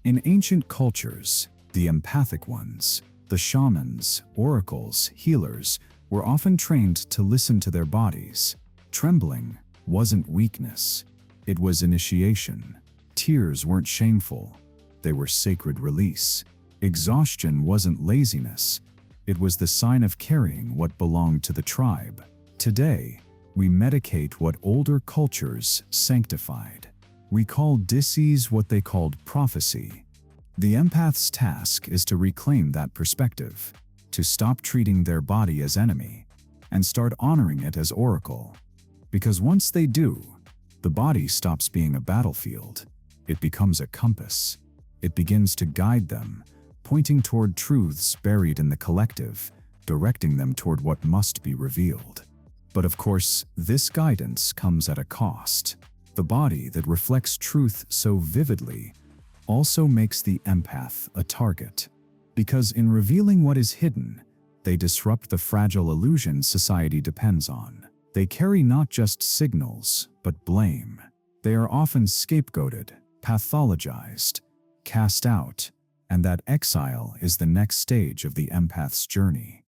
In ancient cultures, the empathic ones, the shamans, oracles, healers, were often trained to listen to their bodies. Trembling wasn't weakness, it was initiation. Tears weren't shameful, they were sacred release. Exhaustion wasn't laziness, it was the sign of carrying what belonged to the tribe. Today, we medicate what older cultures sanctified. We call disease what they called prophecy. The empath's task is to reclaim that perspective, to stop treating their body as enemy, and start honoring it as oracle. Because once they do, the body stops being a battlefield. It becomes a compass. It begins to guide them, pointing toward truths buried in the collective, directing them toward what must be revealed. But of course, this guidance comes at a cost. The body that reflects truth so vividly also makes the empath a target. Because in revealing what is hidden, they disrupt the fragile illusion society depends on. They carry not just signals, but blame. They are often scapegoated, pathologized, cast out, and that exile is the next stage of the empath's journey.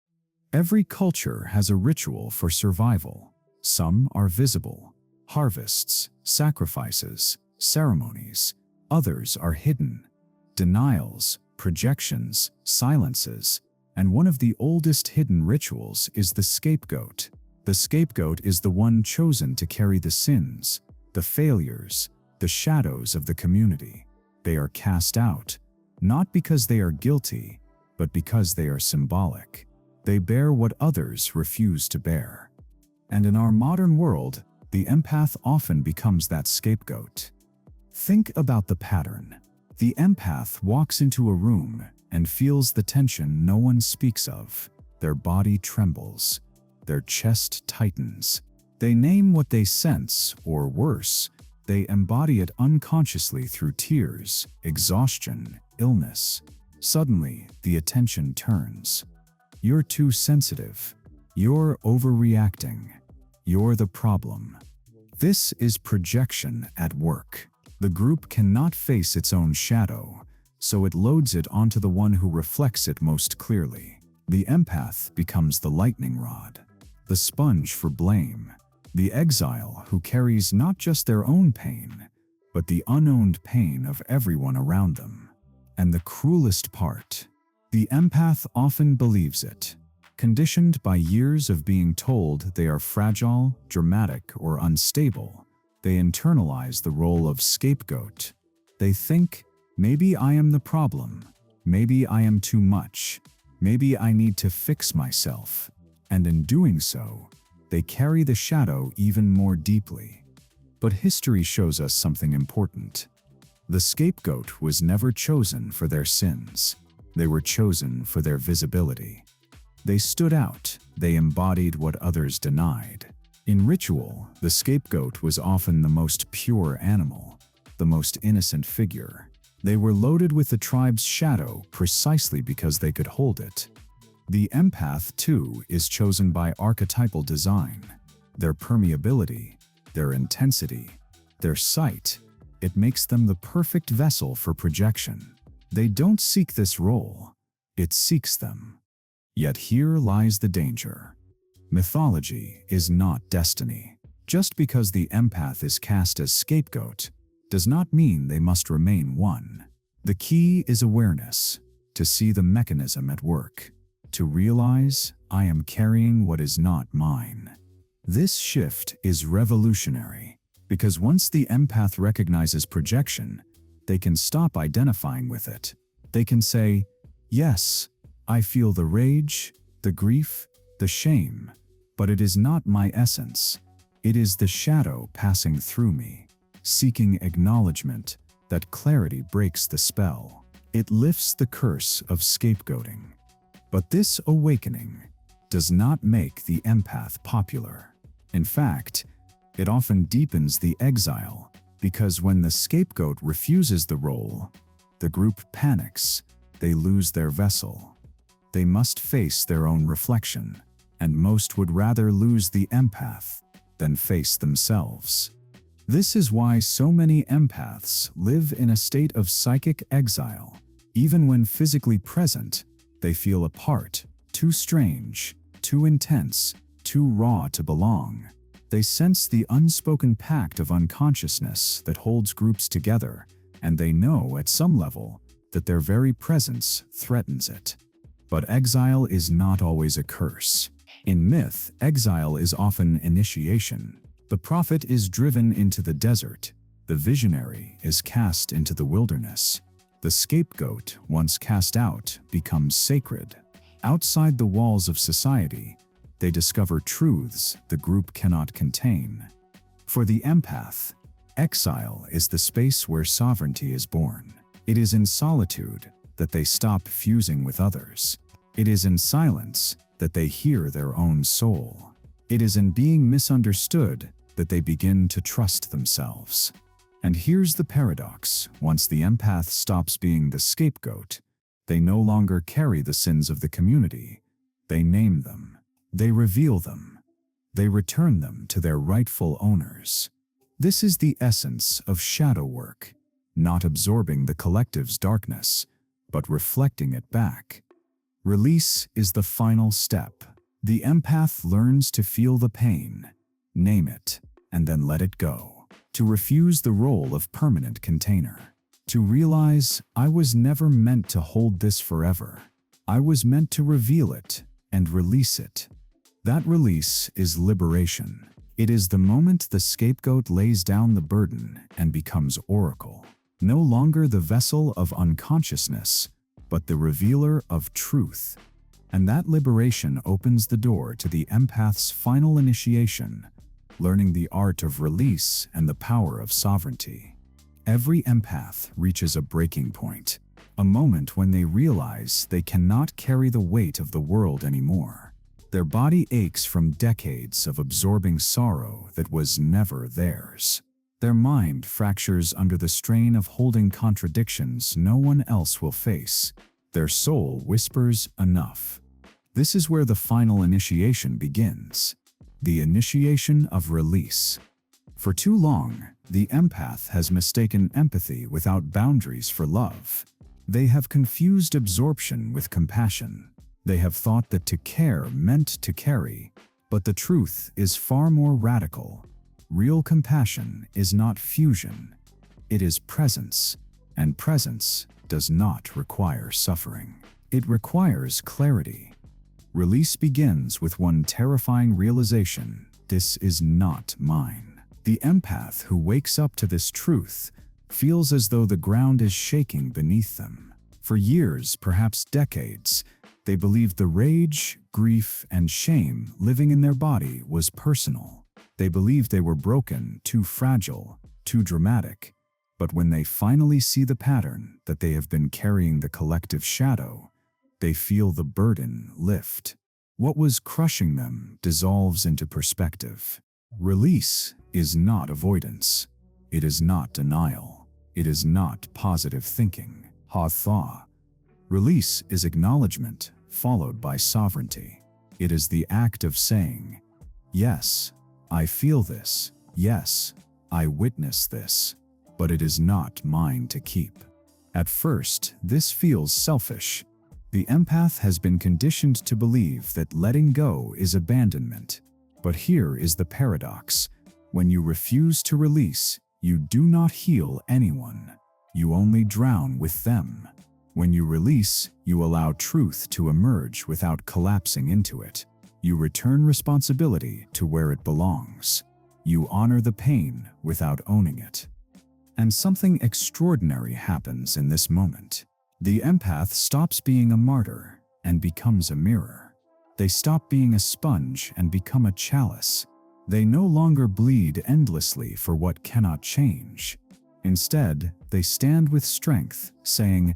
Every culture has a ritual for survival. Some are visible, harvests, sacrifices, ceremonies. Others are hidden. Denials, projections, silences. And one of the oldest hidden rituals is the scapegoat. The scapegoat is the one chosen to carry the sins, the failures, the shadows of the community. They are cast out, not because they are guilty, but because they are symbolic. They bear what others refuse to bear. And in our modern world, the empath often becomes that scapegoat. Think about the pattern. The empath walks into a room and feels the tension no one speaks of. Their body trembles. Their chest tightens. They name what they sense, or worse, they embody it unconsciously through tears, exhaustion, illness. Suddenly, the attention turns. You're too sensitive. You're overreacting. You're the problem. This is projection at work. The group cannot face its own shadow, so it loads it onto the one who reflects it most clearly. The empath becomes the lightning rod, the sponge for blame, the exile who carries not just their own pain, but the unowned pain of everyone around them. And the cruelest part, the empath often believes it. Conditioned by years of being told they are fragile, dramatic, or unstable, they internalize the role of scapegoat. They think, maybe I am the problem, maybe I am too much, maybe I need to fix myself. And in doing so, they carry the shadow even more deeply. But history shows us something important. The scapegoat was never chosen for their sins. They were chosen for their visibility. They stood out. They embodied what others denied. In ritual, the scapegoat was often the most pure animal, the most innocent figure. They were loaded with the tribe's shadow precisely because they could hold it. The empath, too, is chosen by archetypal design. Their permeability, their intensity, their sight, it makes them the perfect vessel for projection. They don't seek this role, it seeks them. Yet here lies the danger. Mythology is not destiny. Just because the empath is cast as scapegoat does not mean they must remain one. The key is awareness, to see the mechanism at work, to realize I am carrying what is not mine. This shift is revolutionary, because once the empath recognizes projection, they can stop identifying with it. They can say, yes, I feel the rage, the grief, the shame, but it is not my essence. It is the shadow passing through me, seeking acknowledgement. That clarity breaks the spell. It lifts the curse of scapegoating. But this awakening does not make the empath popular. In fact, it often deepens the exile, because when the scapegoat refuses the role, the group panics. They lose their vessel. They must face their own reflection, and most would rather lose the empath than face themselves. This is why so many empaths live in a state of psychic exile. Even when physically present, they feel apart, too strange, too intense, too raw to belong. They sense the unspoken pact of unconsciousness that holds groups together, and they know at some level that their very presence threatens it. But exile is not always a curse. In myth, exile is often initiation. The prophet is driven into the desert. The visionary is cast into the wilderness. The scapegoat, once cast out, becomes sacred. Outside the walls of society, they discover truths the group cannot contain. For the empath, exile is the space where sovereignty is born. It is in solitude that they stop fusing with others. It is in silence that they hear their own soul. It is in being misunderstood that they begin to trust themselves. And here's the paradox: once the empath stops being the scapegoat, they no longer carry the sins of the community. They name them. They reveal them. They return them to their rightful owners. This is the essence of shadow work, not absorbing the collective's darkness, but reflecting it back. Release is the final step. The empath learns to feel the pain, name it, and then let it go. To refuse the role of permanent container. To realize, I was never meant to hold this forever. I was meant to reveal it and release it. That release is liberation. It is the moment the scapegoat lays down the burden and becomes oracle. No longer the vessel of unconsciousness, but the revealer of truth. And that liberation opens the door to the empath's final initiation, learning the art of release and the power of sovereignty. Every empath reaches a breaking point, a moment when they realize they cannot carry the weight of the world anymore. Their body aches from decades of absorbing sorrow that was never theirs. Their mind fractures under the strain of holding contradictions no one else will face. Their soul whispers, enough. This is where the final initiation begins. The initiation of release. For too long, the empath has mistaken empathy without boundaries for love. They have confused absorption with compassion. They have thought that to care meant to carry, but the truth is far more radical. Real compassion is not fusion. It is presence, and presence does not require suffering. It requires clarity. Release begins with one terrifying realization: this is not mine. The empath who wakes up to this truth feels as though the ground is shaking beneath them. For years, perhaps decades, they believed the rage, grief, and shame living in their body was personal. They believed they were broken, too fragile, too dramatic. But when they finally see the pattern that they have been carrying the collective shadow, they feel the burden lift. What was crushing them dissolves into perspective. Release is not avoidance. It is not denial. It is not positive thinking. Ha-tha. Release is acknowledgement, followed by sovereignty. It is the act of saying, yes, I feel this. Yes, I witness this. But it is not mine to keep. At first, this feels selfish. The empath has been conditioned to believe that letting go is abandonment. But here is the paradox. When you refuse to release, you do not heal anyone. You only drown with them. When you release, you allow truth to emerge without collapsing into it. You return responsibility to where it belongs. You honor the pain without owning it. And something extraordinary happens in this moment. The empath stops being a martyr and becomes a mirror. They stop being a sponge and become a chalice. They no longer bleed endlessly for what cannot change. Instead, they stand with strength, saying,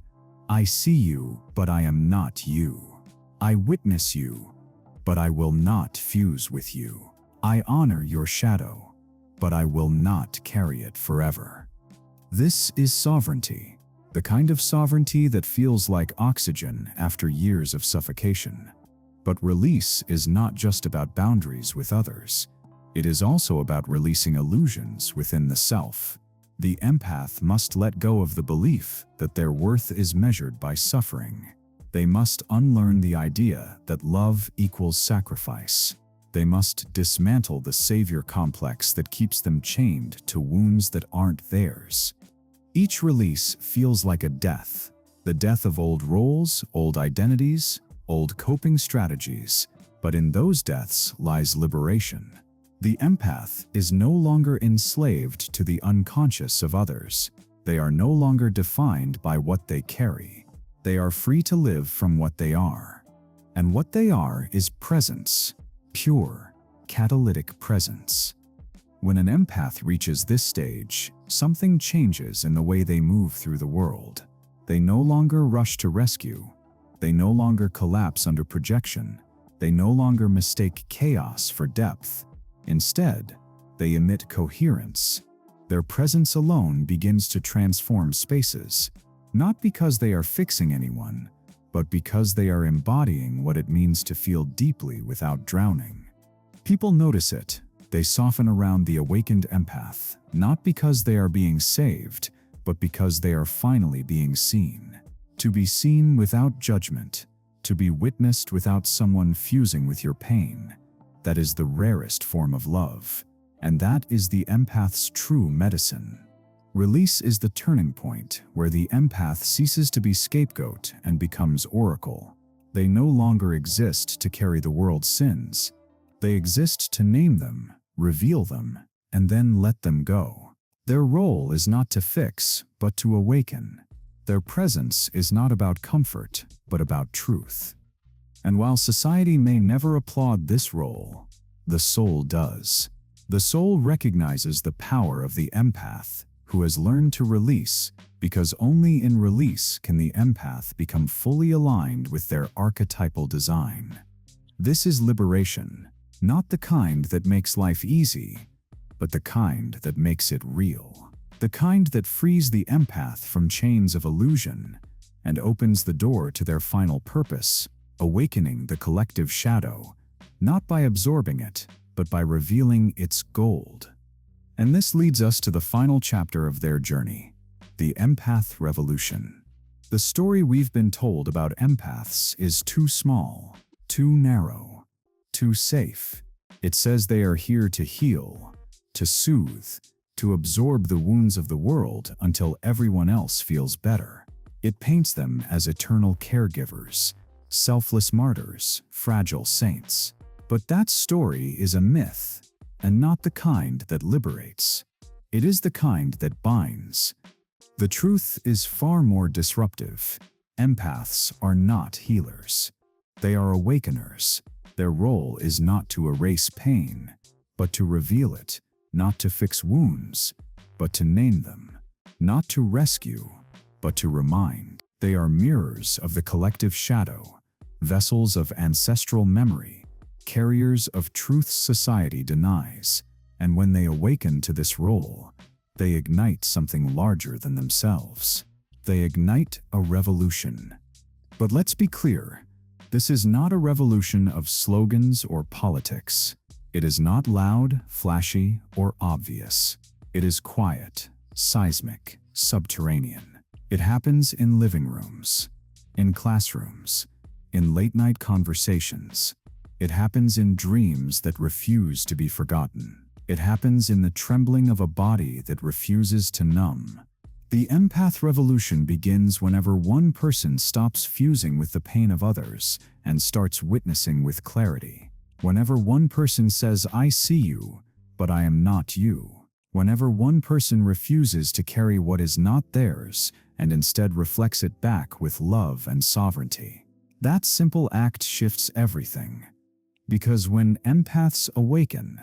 I see you, but I am not you. I witness you, but I will not fuse with you. I honor your shadow, but I will not carry it forever. This is sovereignty, the kind of sovereignty that feels like oxygen after years of suffocation. But release is not just about boundaries with others. It is also about releasing illusions within the self. The empath must let go of the belief that their worth is measured by suffering. They must unlearn the idea that love equals sacrifice. They must dismantle the savior complex that keeps them chained to wounds that aren't theirs. Each release feels like a death. The death of old roles, old identities, old coping strategies. But in those deaths lies liberation. The empath is no longer enslaved to the unconscious of others. They are no longer defined by what they carry. They are free to live from what they are. And what they are is presence, pure, catalytic presence. When an empath reaches this stage, something changes in the way they move through the world. They no longer rush to rescue. They no longer collapse under projection. They no longer mistake chaos for depth. Instead, they emit coherence. Their presence alone begins to transform spaces, not because they are fixing anyone, but because they are embodying what it means to feel deeply without drowning. People notice it. They soften around the awakened empath, not because they are being saved, but because they are finally being seen. To be seen without judgment, to be witnessed without someone fusing with your pain, that is the rarest form of love, And that is the empath's true medicine. Release is the turning point where the empath ceases to be scapegoat and becomes oracle. They no longer exist to carry the world's sins. They exist to name them, reveal them, and then let them go. Their role is not to fix, but to awaken. Their presence is not about comfort, but about truth. And while society may never applaud this role, the soul does. The soul recognizes the power of the empath, who has learned to release, because only in release can the empath become fully aligned with their archetypal design. This is liberation, not the kind that makes life easy, but the kind that makes it real. The kind that frees the empath from chains of illusion and opens the door to their final purpose, awakening the collective shadow, not by absorbing it, but by revealing its gold. And this leads us to the final chapter of their journey, the empath revolution. The story we've been told about empaths is too small, too narrow, too safe. It says they are here to heal, to soothe, to absorb the wounds of the world until everyone else feels better. It paints them as eternal caregivers, selfless martyrs, fragile saints. But that story is a myth, and not the kind that liberates. It is the kind that binds. The truth is far more disruptive. Empaths are not healers. They are awakeners. Their role is not to erase pain, but to reveal it, not to fix wounds, but to name them, not to rescue, but to remind. They are mirrors of the collective shadow, vessels of ancestral memory, carriers of truths society denies, and when they awaken to this role, they ignite something larger than themselves. They ignite a revolution. But let's be clear, this is not a revolution of slogans or politics. It is not loud, flashy, or obvious. It is quiet, seismic, subterranean. It happens in living rooms, in classrooms, in late-night conversations. It happens in dreams that refuse to be forgotten. It happens in the trembling of a body that refuses to numb. The empath revolution begins whenever one person stops fusing with the pain of others and starts witnessing with clarity. Whenever one person says, "I see you, but I am not you." Whenever one person refuses to carry what is not theirs and instead reflects it back with love and sovereignty. That simple act shifts everything. Because when empaths awaken,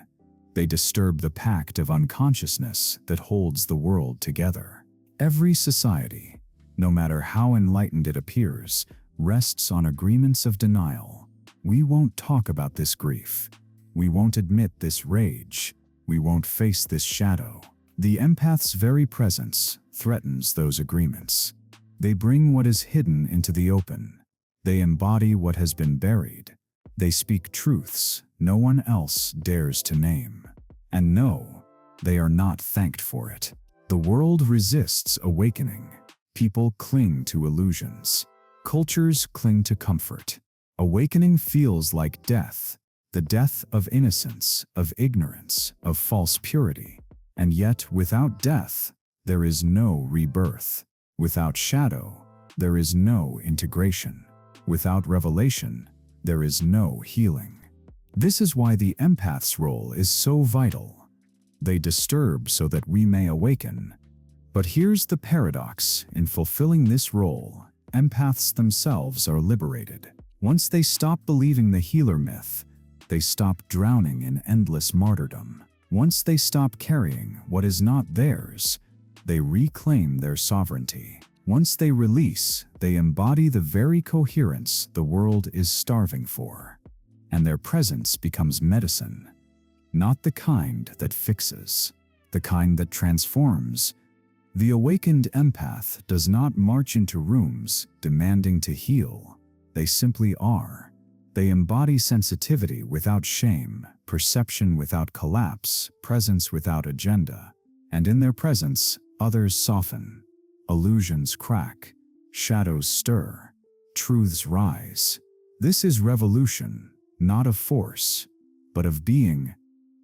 they disturb the pact of unconsciousness that holds the world together. Every society, no matter how enlightened it appears, rests on agreements of denial. We won't talk about this grief. We won't admit this rage. We won't face this shadow. The empath's very presence threatens those agreements. They bring what is hidden into the open. They embody what has been buried. They speak truths no one else dares to name. And no, they are not thanked for it. The world resists awakening. People cling to illusions. Cultures cling to comfort. Awakening feels like death, the death of innocence, of ignorance, of false purity. And yet, without death, there is no rebirth. Without shadow, there is no integration. Without revelation, there is no healing. This is why the empath's role is so vital. They disturb so that we may awaken. But here's the paradox: in fulfilling this role, empaths themselves are liberated. Once they stop believing the healer myth, they stop drowning in endless martyrdom. Once they stop carrying what is not theirs, they reclaim their sovereignty. Once they release, they embody the very coherence the world is starving for. And their presence becomes medicine, not the kind that fixes, the kind that transforms. The awakened empath does not march into rooms demanding to heal. They simply are. They embody sensitivity without shame, perception without collapse, presence without agenda. And in their presence, others soften. Illusions crack, shadows stir, truths rise. This is revolution, not of force, but of being.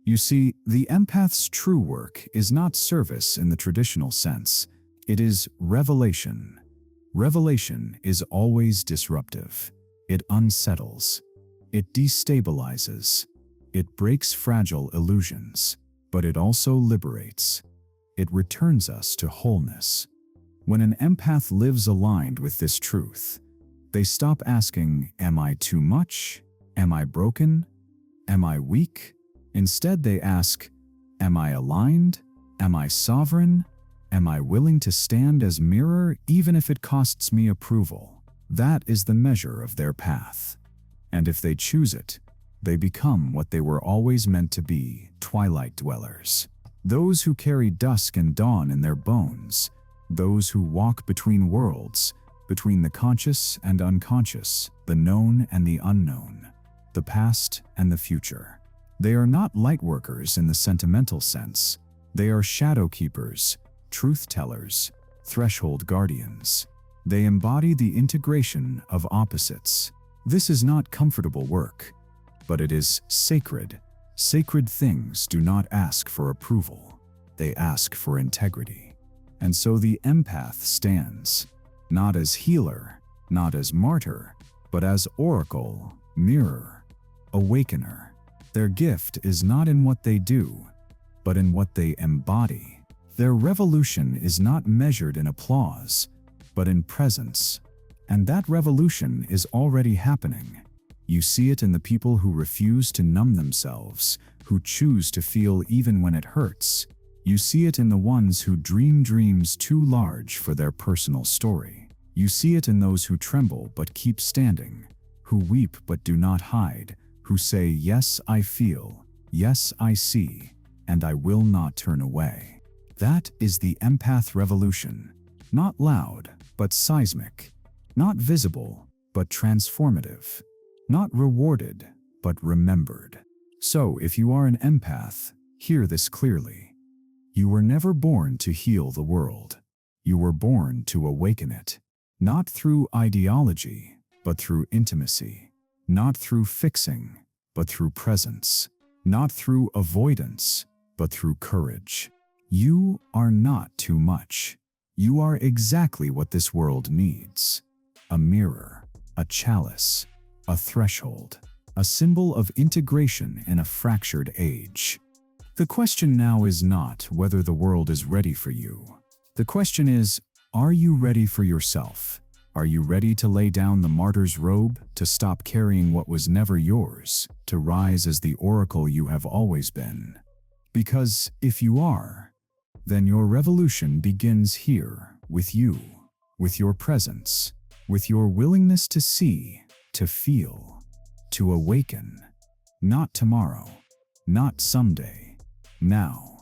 You see, the empath's true work is not service in the traditional sense. It is revelation. Revelation is always disruptive. It unsettles. It destabilizes. It breaks fragile illusions. But it also liberates. It returns us to wholeness. When an empath lives aligned with this truth, they stop asking, "Am I too much? Am I broken? Am I weak?" Instead, they ask, "Am I aligned? Am I sovereign? Am I willing to stand as mirror even if it costs me approval?" That is the measure of their path. And if they choose it, they become what they were always meant to be, twilight dwellers. Those who carry dusk and dawn in their bones. Those who walk between worlds, between the conscious and unconscious, the known and the unknown, the past and the future. They are not lightworkers in the sentimental sense. They are shadow keepers, truth tellers, threshold guardians. They embody the integration of opposites. This is not comfortable work, but it is sacred. Sacred things do not ask for approval. They ask for integrity. And so the empath stands, not as healer, not as martyr, but as oracle, mirror, awakener. Their gift is not in what they do, but in what they embody. Their revolution is not measured in applause, but in presence. And that revolution is already happening. You see it in the people who refuse to numb themselves, who choose to feel even when it hurts. You see it in the ones who dream dreams too large for their personal story. You see it in those who tremble but keep standing, who weep but do not hide, who say, "Yes, I feel, yes, I see, and I will not turn away." That is the empath revolution. Not loud, but seismic. Not visible, but transformative. Not rewarded, but remembered. So, if you are an empath, hear this clearly. You were never born to heal the world. You were born to awaken it. Not through ideology, but through intimacy. Not through fixing, but through presence. Not through avoidance, but through courage. You are not too much. You are exactly what this world needs. A mirror, a chalice, a threshold, a symbol of integration in a fractured age. The question now is not whether the world is ready for you. The question is, are you ready for yourself? Are you ready to lay down the martyr's robe, to stop carrying what was never yours, to rise as the oracle you have always been? Because if you are, then your revolution begins here, with you, with your presence, with your willingness to see, to feel, to awaken. Not tomorrow, not someday, now.